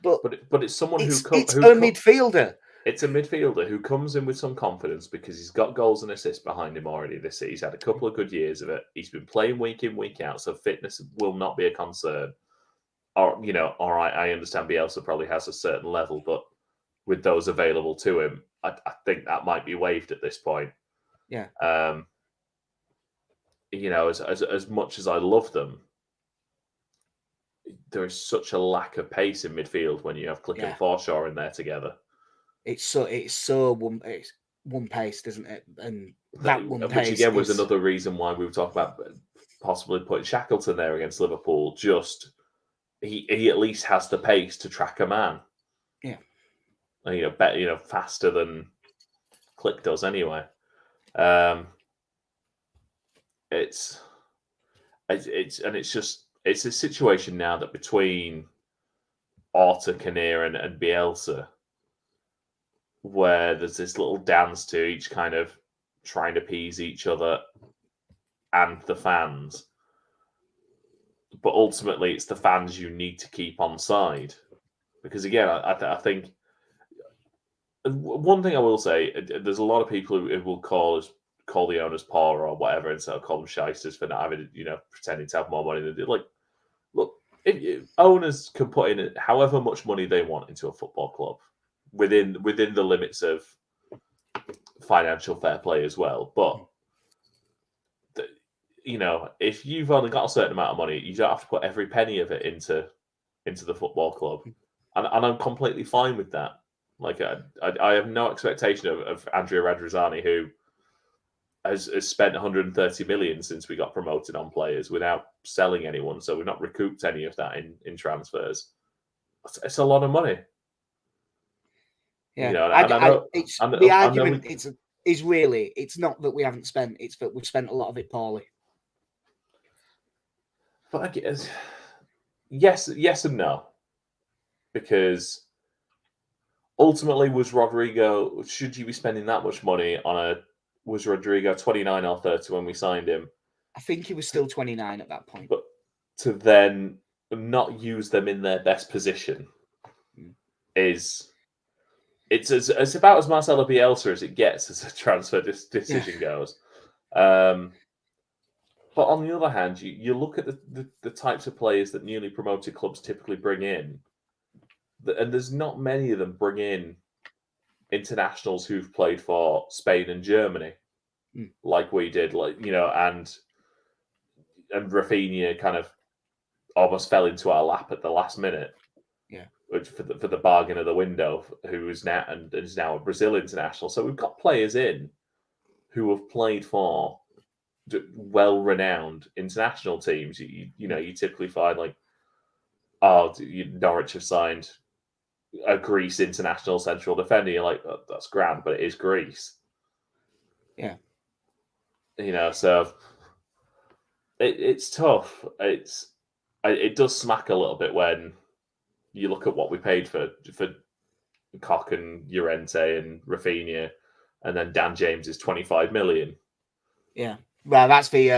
But it's someone it's a midfielder. It's a midfielder who comes in with some confidence because he's got goals and assists behind him already this season. He's had a couple of good years of it. He's been playing week in, week out, so fitness will not be a concern. Or, all right, I understand Bielsa probably has a certain level, but with those available to him, I think that might be waived at this point. Yeah. As much as I love them, there is such a lack of pace in midfield when you have Click and Forshaw in there together. It's one-paced, isn't it? And that one-pace, which again was another reason why we were talking about possibly putting Shackleton there against Liverpool. Just he at least has the pace to track a man. Yeah. Faster than Click does anyway. It's a situation now that between Orta, Kinnear, and Bielsa, where there's this little dance to each kind of trying to appease each other and the fans. But ultimately, it's the fans you need to keep on side. Because again, I think one thing I will say, there's a lot of people who will call the owners poor or whatever, and so call them shysters for not having, pretending to have more money than they do. Like, look, if owners can put in however much money they want into a football club within the limits of financial fair play as well. But if you've only got a certain amount of money, you don't have to put every penny of it into the football club, and I'm completely fine with that. Like I have no expectation of Andrea Radrizzani, who has spent 130 million since we got promoted on players without selling anyone, so we've not recouped any of that in transfers. It's a lot of money. Yeah, the argument is really, it's not that we haven't spent, it's that we've spent a lot of it poorly. But I guess yes and no, because ultimately, should you be spending that much money was Rodrigo 29 or 30 when we signed him? I think he was still 29 at that point. But to then not use them in their best position it's about as Marcelo Bielsa as it gets as a transfer decision goes. But on the other hand, you look at the types of players that newly promoted clubs typically bring in, and there's not many of them bring in internationals who've played for Spain and Germany, like we did, and Rafinha kind of almost fell into our lap at the last minute. Yeah, which for the bargain of the window, who is now a Brazil international. So we've got players in who have played for well-renowned international teams. You typically find Norwich have signed a Greece international central defender. You're like, oh, that's grand, but it is Greece. Yeah. So it's tough. It does smack a little bit when you look at what we paid for Koch and Llorente and Rafinha, and then Dan James is 25 million. Yeah. Well, that's the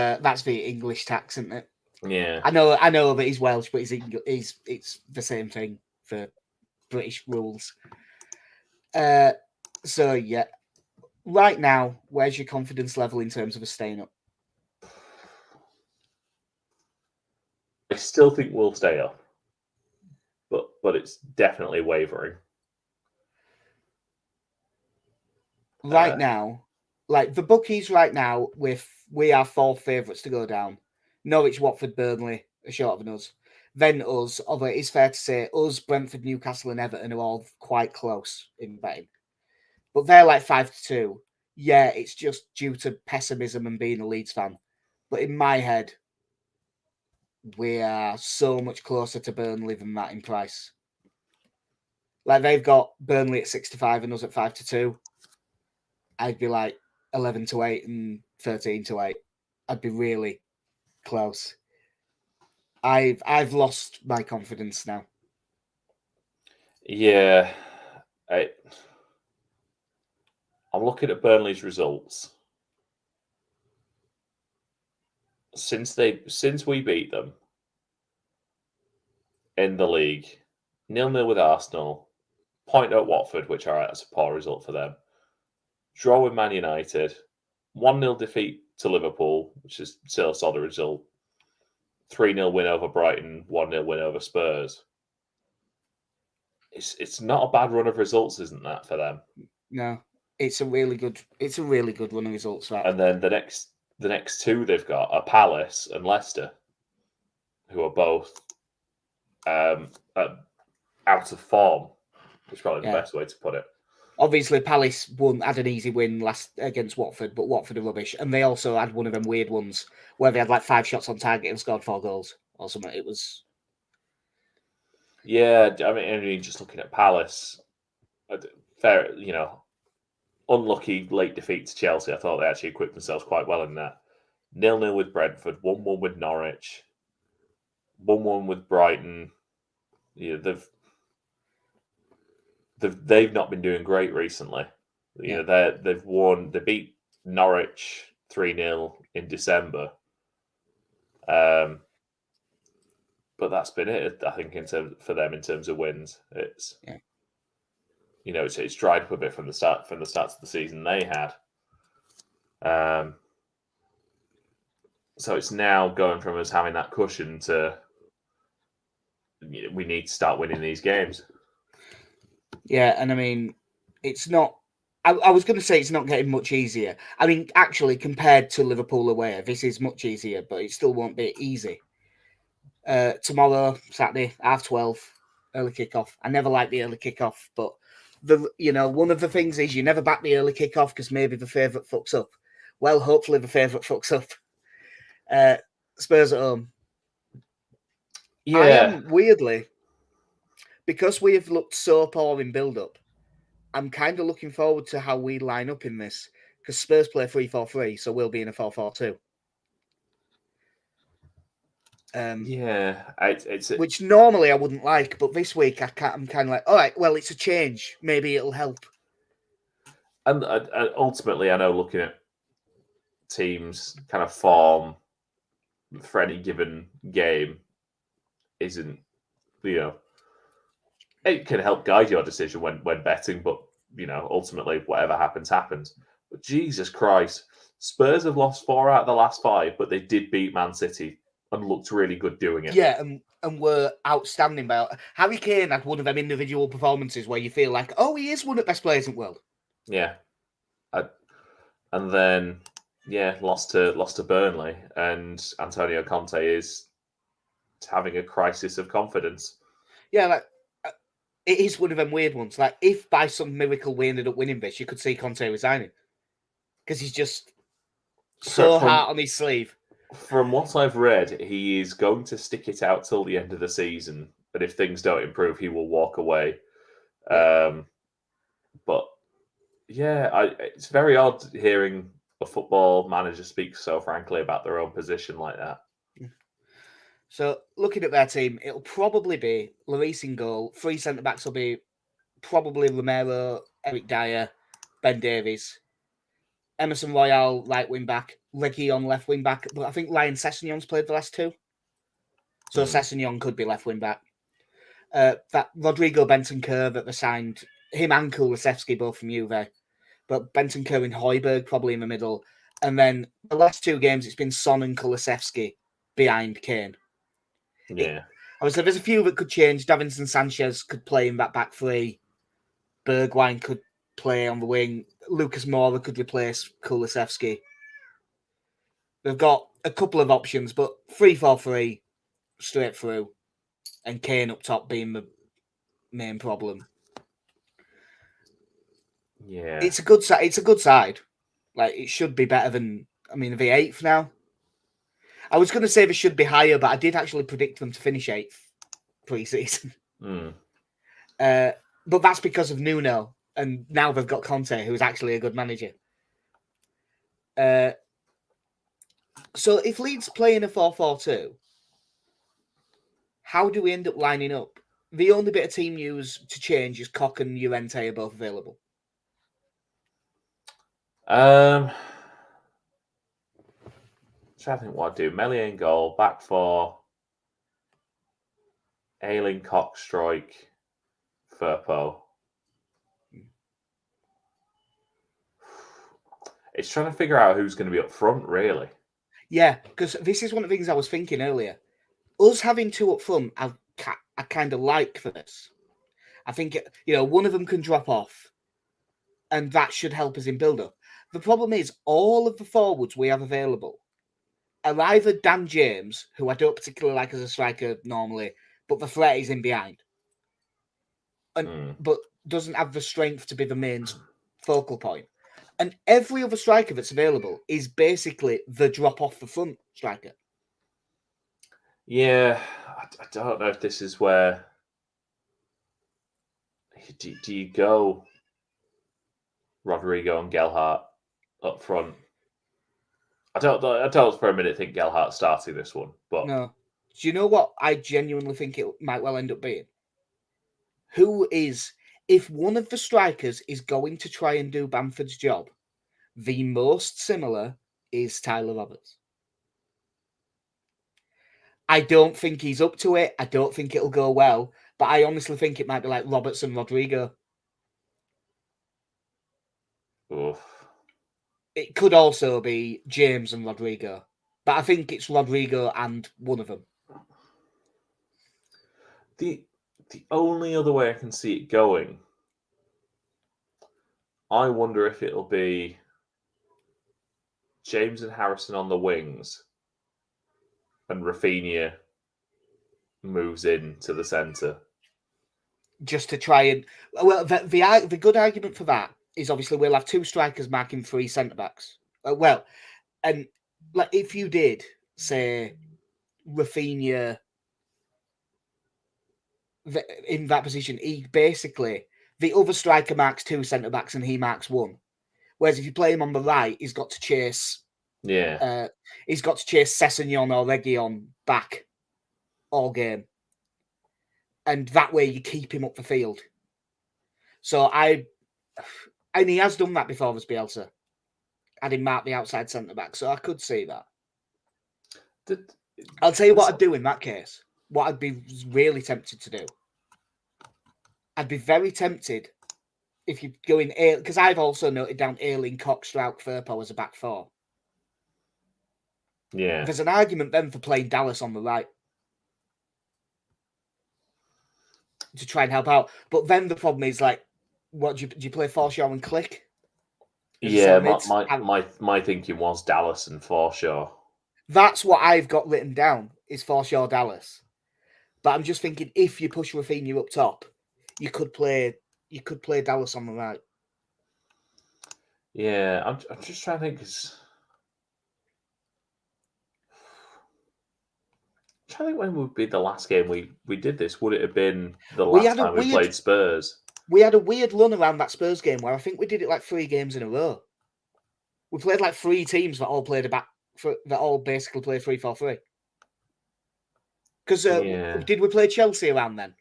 English tax, isn't it? Yeah. I know that he's Welsh, but it's the same thing for British rules. So yeah, right now, where's your confidence level in terms of us staying up? I still think we'll stay up, but it's definitely wavering. Right now, like the bookies right now, we are 4 favourites to go down. Norwich, Watford, Burnley are shorter than us. Then us, although it is fair to say us, Brentford, Newcastle and Everton are all quite close in betting. But they're like 5-2. Yeah, it's just due to pessimism and being a Leeds fan. But in my head, we are so much closer to Burnley than that in price. Like they've got Burnley at 65 and us at 5-2. I'd be like 11-8 and 13-8. I'd be really close. I've lost my confidence now. Yeah, I'm looking at Burnley's results since we beat them in the league. 0-0 with Arsenal, point at Watford, which that's a poor result for them. Draw with Man United, 1-0 defeat to Liverpool, which is still a solid result. 3-0 win over Brighton, 1-0 win over Spurs. It's not a bad run of results, isn't that, for them? No, it's a really good run of results. That. And then the next two they've got are Palace and Leicester, who are both out of form. Is probably the best way to put it. Obviously, Palace had an easy win last against Watford, but Watford are rubbish. And they also had one of them weird ones where they had like 5 shots on target and scored 4 goals or something. It was... Yeah, I mean, just looking at Palace, fair, unlucky late defeat to Chelsea. I thought they actually equipped themselves quite well in that. 0-0 with Brentford, 1-1 with Norwich, 1-1 with Brighton. Yeah, they've not been doing great recently. You know, they've won. They beat Norwich 3-0 in December. But that's been it. I think for them in terms of wins, it's it's dried up a bit from the start of the season they had. So it's now going from us having that cushion to we need to start winning these games. Yeah, and I mean, it's not. I was going to say it's not getting much easier. I mean, actually, compared to Liverpool away, this is much easier, but it still won't be easy. Tomorrow, Saturday, 12:30, early kickoff. I never like the early kickoff, but one of the things is you never back the early kickoff because maybe the favourite fucks up. Well, hopefully the favourite fucks up. Spurs at home. Yeah. I am weirdly, because we have looked so poor in build-up, I'm kind of looking forward to how we line up in this because Spurs play 3-4-3, so we'll be in a 4-4-2. It's which normally I wouldn't like, but this week I'm kind of like, all right, well, it's a change. Maybe it'll help. And ultimately, I know looking at teams' kind of form for any given game isn't, it can help guide your decision when betting, but ultimately, whatever happens, happens. But Jesus Christ, Spurs have lost 4 out of the last 5, but they did beat Man City and looked really good doing it. Yeah, and were outstanding. Harry Kane had one of them individual performances where you feel like, oh, he is one of the best players in the world. Yeah, and then lost to Burnley, and Antonio Conte is having a crisis of confidence. Yeah, like it is one of them weird ones. Like if by some miracle we ended up winning this, you could see Conte resigning because he's just so hard on his sleeve. From what I've read, he is going to stick it out till the end of the season, but if things don't improve, he will walk away. Yeah. But it's very odd hearing a football manager speak so frankly about their own position like that. So looking at their team, it'll probably be Lloris in goal. 3 centre backs will be probably Romero, Eric Dyer, Ben Davies, Emerson Royale right wing back, Reguilon left wing back. But I think Ryan Sessegnon's played the last 2, so Sessegnon could be left wing back. That Rodrigo Bentancur that they signed, him and Kulusevski both from Juve, but Bentancur and Højbjerg probably in the middle. And then the last 2 games, it's been Son and Kulusevski behind Kane. Yeah. Obviously, there's a few that could change. Davinson Sanchez could play in that back 3. Bergwijn could play on the wing. Lucas Moura could replace Kulusevski. They've got a couple of options, but 3-4-3 straight through, and Kane up top being the main problem. Yeah, it's a good side. It's a good side. Like it should be better than. I mean, the 8th now. I was going to say they should be higher, but I did actually predict them to finish 8th pre-season. But that's because of Nuno, and now they've got Conte, who's actually a good manager. So if Leeds play in a 4-4-2, how do we end up lining up? The only bit of team news to change is Koch and Llorente are both available. Trying to think what I'd do. Meslier in goal, back 4. Ayling, Koch, Strike, Firpo. It's trying to figure out who's going to be up front, really. Yeah, because this is one of the things I was thinking earlier. Us having 2 up front, I kind of like for this. I think, one of them can drop off, and that should help us in build-up. The problem is, all of the forwards we have available are either Dan James, who I don't particularly like as a striker normally, but the threat is in behind, but doesn't have the strength to be the main focal point. And every other striker that's available is basically the drop off the front striker. Yeah, I don't know if this is where do you go? Rodrigo and Gelhardt up front. I don't for a minute think Gelhardt starting this one, but No. Do you know what I genuinely think it might well end up being? Who is, if one of the strikers is going to try and do Bamford's job, the most similar is Tyler Roberts. I don't think he's up to it. I don't think it'll go well, but I honestly think it might be like Roberts and Rodrigo. oof. It could also be James and Rodrigo, but I think it's Rodrigo and one of them. The only other way I can see it going, I wonder if it'll be James and Harrison on the wings, and Rafinha moves in to the centre. Just to try and the good argument for that is obviously we'll have two strikers marking three centre backs. And like if you did say Rafinha in that position, he basically the other striker marks two centre backs and he marks one. Whereas if you play him on the right, he's got to chase. Yeah, He's got to chase Sessegnon or Reguilon back all game, and that way you keep him up the field. And he has done that before with Bielsa. Had him mark the outside centre back, so I could see that. I'll tell you what I'd do in that case. What I'd be really tempted to do. I'd be very tempted if you go in because I've also noted down Ayling, Cox, Strouk, Firpo as a back four. yeah. There's an argument then for playing Dallas on the right to try and help out. But then the problem is like, what do you play Forshaw and Click? Yeah, my thinking was Dallas and Forshaw. That's what I've got written down is Forshaw Dallas. But I'm just thinking if you push Rafinha up top, you could play Dallas on the right. Yeah, I'm just trying to think. I'm trying to think when would be the last game we did this. Would it have been the last time we played Spurs? We had a weird run around that Spurs game where I think we did it like 3 games in a row. We played like 3 teams that all played that all basically played 3-4-3. Because did we play Chelsea around then?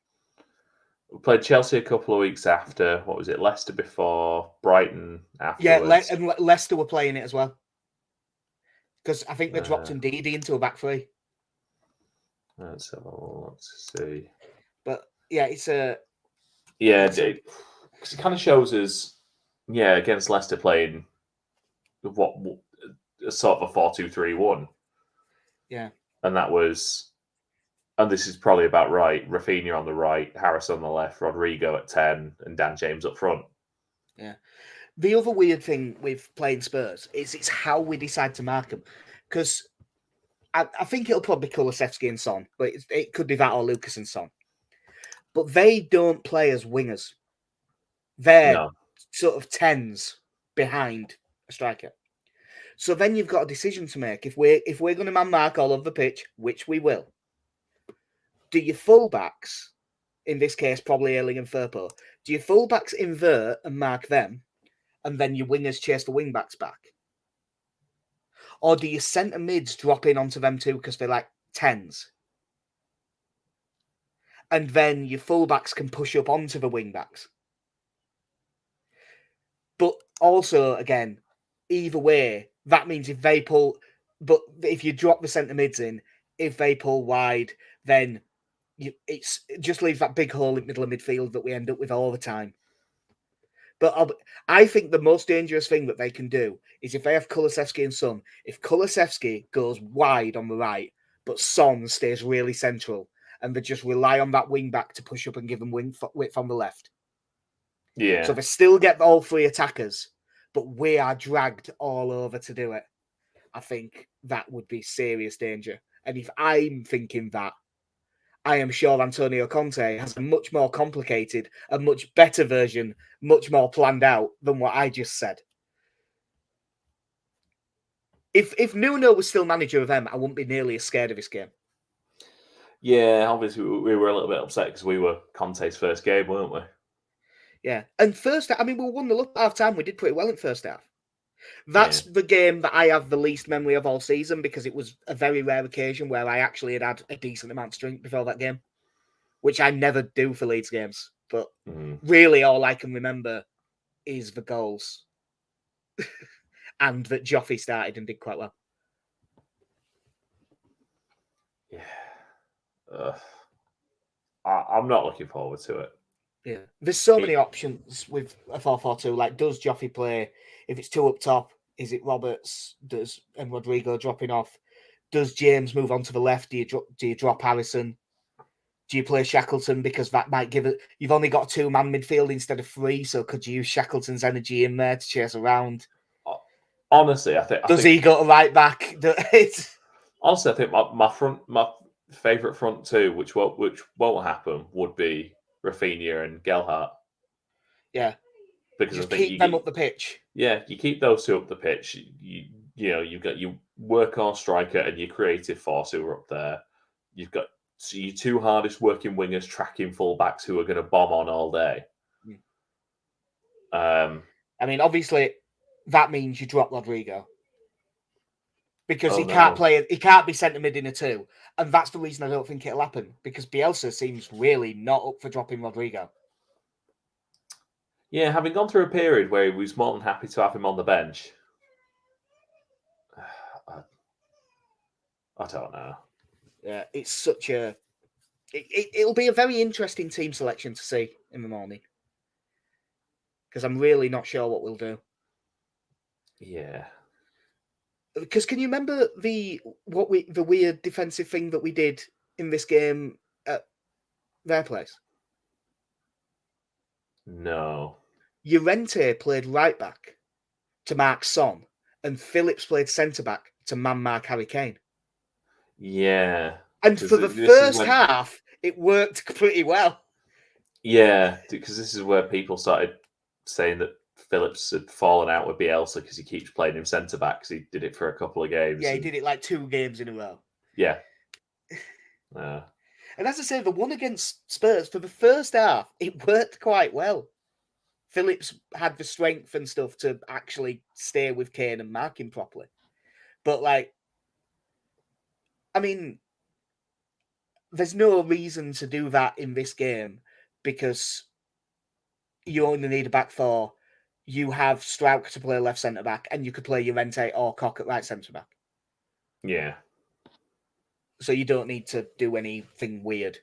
We played Chelsea a couple of weeks after. What was it? Leicester before, Brighton afterwards. Yeah, and Leicester were playing it as well. Because I think they dropped Ndidi into a back three. Let's have a look to see. But yeah, it's a... Yeah, because it kind of shows us, against Leicester playing what sort of a 4-2-3-1. Yeah. And that was... And this is probably about right. Rafinha on the right, Harris on the left, Rodrigo at 10, and Dan James up front. Yeah. The other weird thing with playing Spurs is it's how we decide to mark them. Because I think it'll probably be Kulusevski and Son, but it could be that or Lucas and Son. But they don't play as wingers. They're sort of 10s behind a striker. So then you've got a decision to make. If we're going to man mark all over the pitch, which we will, do your fullbacks, in this case probably Ayling and Firpo, do your fullbacks invert and mark them, and then your wingers chase the wingbacks back? Or do your centre mids drop in onto them too because they're like 10s? And then your fullbacks can push up onto the wingbacks. But also, again, either way, that means if they pull... But if you drop the centre mids in, if they pull wide, then it just leaves that big hole in the middle of midfield that we end up with all the time. But I think the most dangerous thing that they can do is if they have Kulusevski and Son, if Kulusevski goes wide on the right, but Son stays really central, and they just rely on that wing back to push up and give them width on the left. Yeah. So they still get all 3 attackers, but we are dragged all over to do it. I think that would be serious danger. And if I'm thinking that, I am sure Antonio Conte has a much more complicated, a much better version, much more planned out than what I just said. If Nuno was still manager of them, I wouldn't be nearly as scared of this game. Yeah, obviously we were a little bit upset because we were Conte's first game, weren't we? Yeah. And first, I mean, we won the look at half time. We did pretty well in first half. That's the game that I have the least memory of all season because it was a very rare occasion where I actually had a decent amount to drink before that game, which I never do for Leeds games. But really, all I can remember is the goals and that Joffrey started and did quite well. Yeah. I'm not looking forward to it. Yeah. There's so many options with a 4-4-2. Like, does Joffrey play? If it's two up top, is it Roberts? And Rodrigo dropping off? Does James move on to the left? Do you drop Harrison? Do you play Shackleton because that might give it? You've only got 2-man midfield instead of 3, so could you use Shackleton's energy in there to chase around? Honestly, I think does he go to right back? Honestly, I think my favourite front two, which won't happen, would be Rafinha and Gelhardt. Yeah, because just keep them up the pitch. Yeah, you keep those two up the pitch. You've got your workhorse striker and your creative force who are up there. You've got your two hardest working wingers tracking fullbacks who are going to bomb on all day. I mean, obviously, that means you drop Rodrigo because he can't play. He can't be centre mid in a 2, and that's the reason I don't think it'll happen because Bielsa seems really not up for dropping Rodrigo. Yeah, having gone through a period where he was more than happy to have him on the bench. I don't know. Yeah, it's such a. It'll be a very interesting team selection to see in the morning because I'm really not sure what we'll do. Yeah. Because can you remember the weird defensive thing that we did in this game at their place? No. Llorente played right back to mark Son, and Phillips played centre back to mark Harry Kane. Yeah. And for the first half, it worked pretty well. Yeah, because this is where people started saying that Phillips had fallen out with Bielsa because he keeps playing him centre back because he did it for a couple of games. Yeah, he did it like 2 games in a row. Yeah. And as I say, the one against Spurs, for the first half, it worked quite well. Phillips had the strength and stuff to actually stay with Kane and mark him properly. But, like, I mean, there's no reason to do that in this game because you only need a back 4. You have Strauch to play left centre back, and you could play Llorente or Koch at right centre back. Yeah. So you don't need to do anything weird.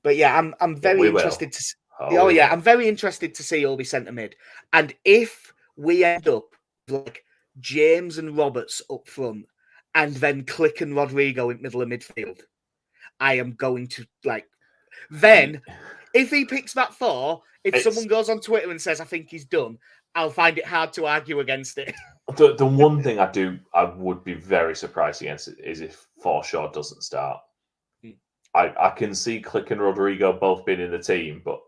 But yeah, I'm very interested to. I'm very interested to see all be centre mid, and if we end up like James and Roberts up front, and then Click and Rodrigo in middle of midfield, I am going to like. Then, if he picks that 4, if someone goes on Twitter and says I think he's done, I'll find it hard to argue against it. The one thing I would be very surprised against is if Forshaw doesn't start. I can see Click and Rodrigo both being in the team, but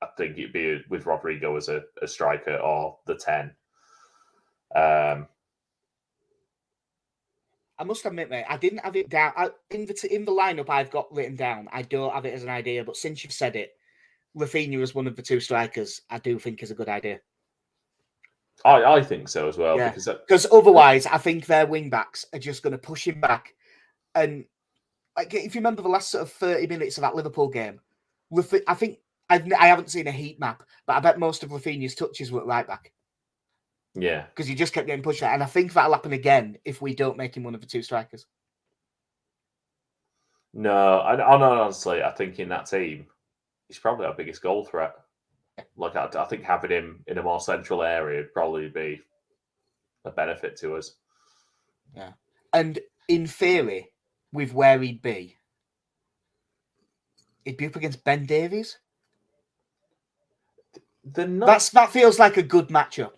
I think it'd be with Rodrigo as a striker or the 10. I must admit, mate, I didn't have it down. In the lineup I've got written down, I don't have it as an idea, but since you've said it, Rafinha as one of the 2 strikers, I do think is a good idea. I think so as well. Yeah. Because otherwise, I think their wing backs are just going to push him back. And like, if you remember the last sort of 30 minutes of that Liverpool game, I think I haven't seen a heat map, but I bet most of Rafinha's touches were at right back. Yeah. Because he just kept getting pushed out. And I think that'll happen again if we don't make him one of the 2 strikers. No, honestly, I think in that team, he's probably our biggest goal threat. Like, I think having him in a more central area would probably be a benefit to us. Yeah. And in theory, with where he'd be up against Ben Davies. That feels like a good matchup.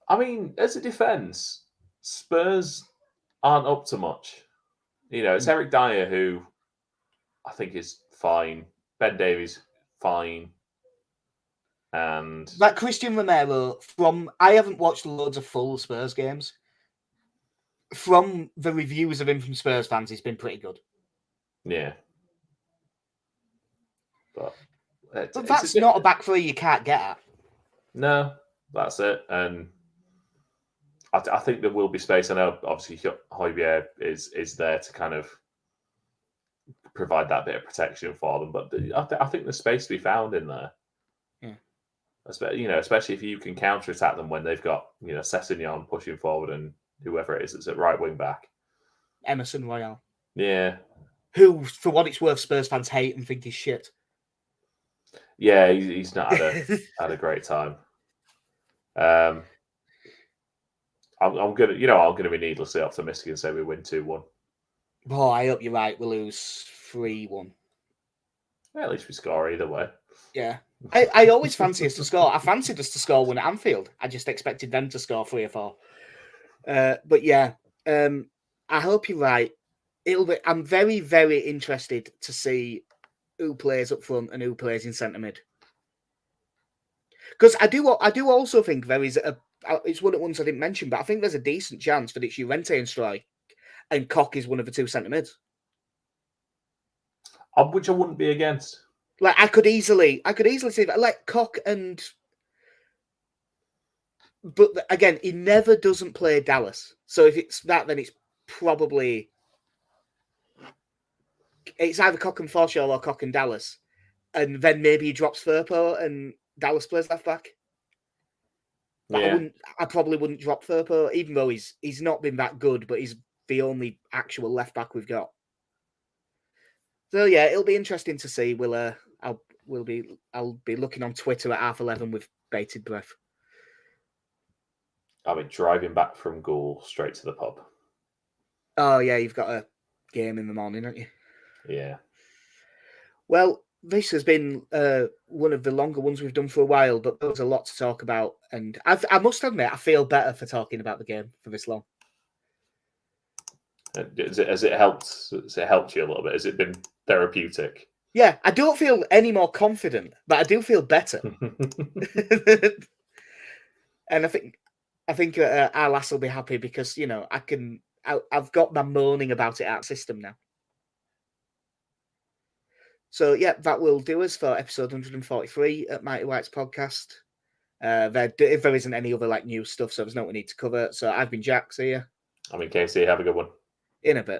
I mean, as a defence, Spurs aren't up to much. It's Eric Dyer who I think is fine. Ben Davies, fine. And that Christian Romero I haven't watched loads of full Spurs games. From the reviews of him from Spurs fans, he's been pretty good. Yeah. But But that's not a back three you can't get at. No, that's it. And I think there will be space. I know, obviously, Højbjerg is there to kind of provide that bit of protection for them. But I think there's space to be found in there. Yeah. Especially if you can counter-attack them when they've got, Sessegnon pushing forward and whoever it is that's at right wing back. Emerson Royale. Yeah. Who, for what it's worth, Spurs fans hate and think he's shit. Yeah, he's not had a great time. I'm gonna be needlessly optimistic and say we win 2-1. Oh, I hope you're right. We lose 3-1. Yeah, at least we score either way. Yeah. I always fancy us to score. I fancied us to score one at Anfield. I just expected them to score 3 or 4. But yeah, I hope you're right. I'm very, very interested to see who plays up front and who plays in centre mid. Because I do also think there is it's one of the ones I didn't mention, but I think there's a decent chance that it's Llorente and strike, and Koch is one of the 2 centre mids. Which I wouldn't be against. Like I could easily see that, like Koch and. But again, he never doesn't play Dallas. So if it's that, then it's probably either Koch and Forshaw or Koch and Dallas, and then maybe he drops Firpo and Dallas plays left back. But Yeah. I probably wouldn't drop Firpo, even though he's not been that good, but he's the only actual left back we've got. So yeah, it'll be interesting to see. I'll be looking on Twitter at 11:30 with bated breath. I'll be driving back from Goole straight to the pub. Oh yeah, you've got a game in the morning, haven't you? Yeah. Well, this has been one of the longer ones we've done for a while, but there was a lot to talk about, and I must admit I feel better for talking about the game for this long. Has it helped? Has it helped you a little bit? Has it been therapeutic? Yeah, I don't feel any more confident, but I do feel better. And I think our lass will be happy because I've got my moaning about it out system now. So yeah, that will do us for episode 143 at Mighty White's podcast. If there isn't any other new stuff, so there's no we need to cover. So I've been Jack. See ya. I mean, Casey, have a good one. In a bit.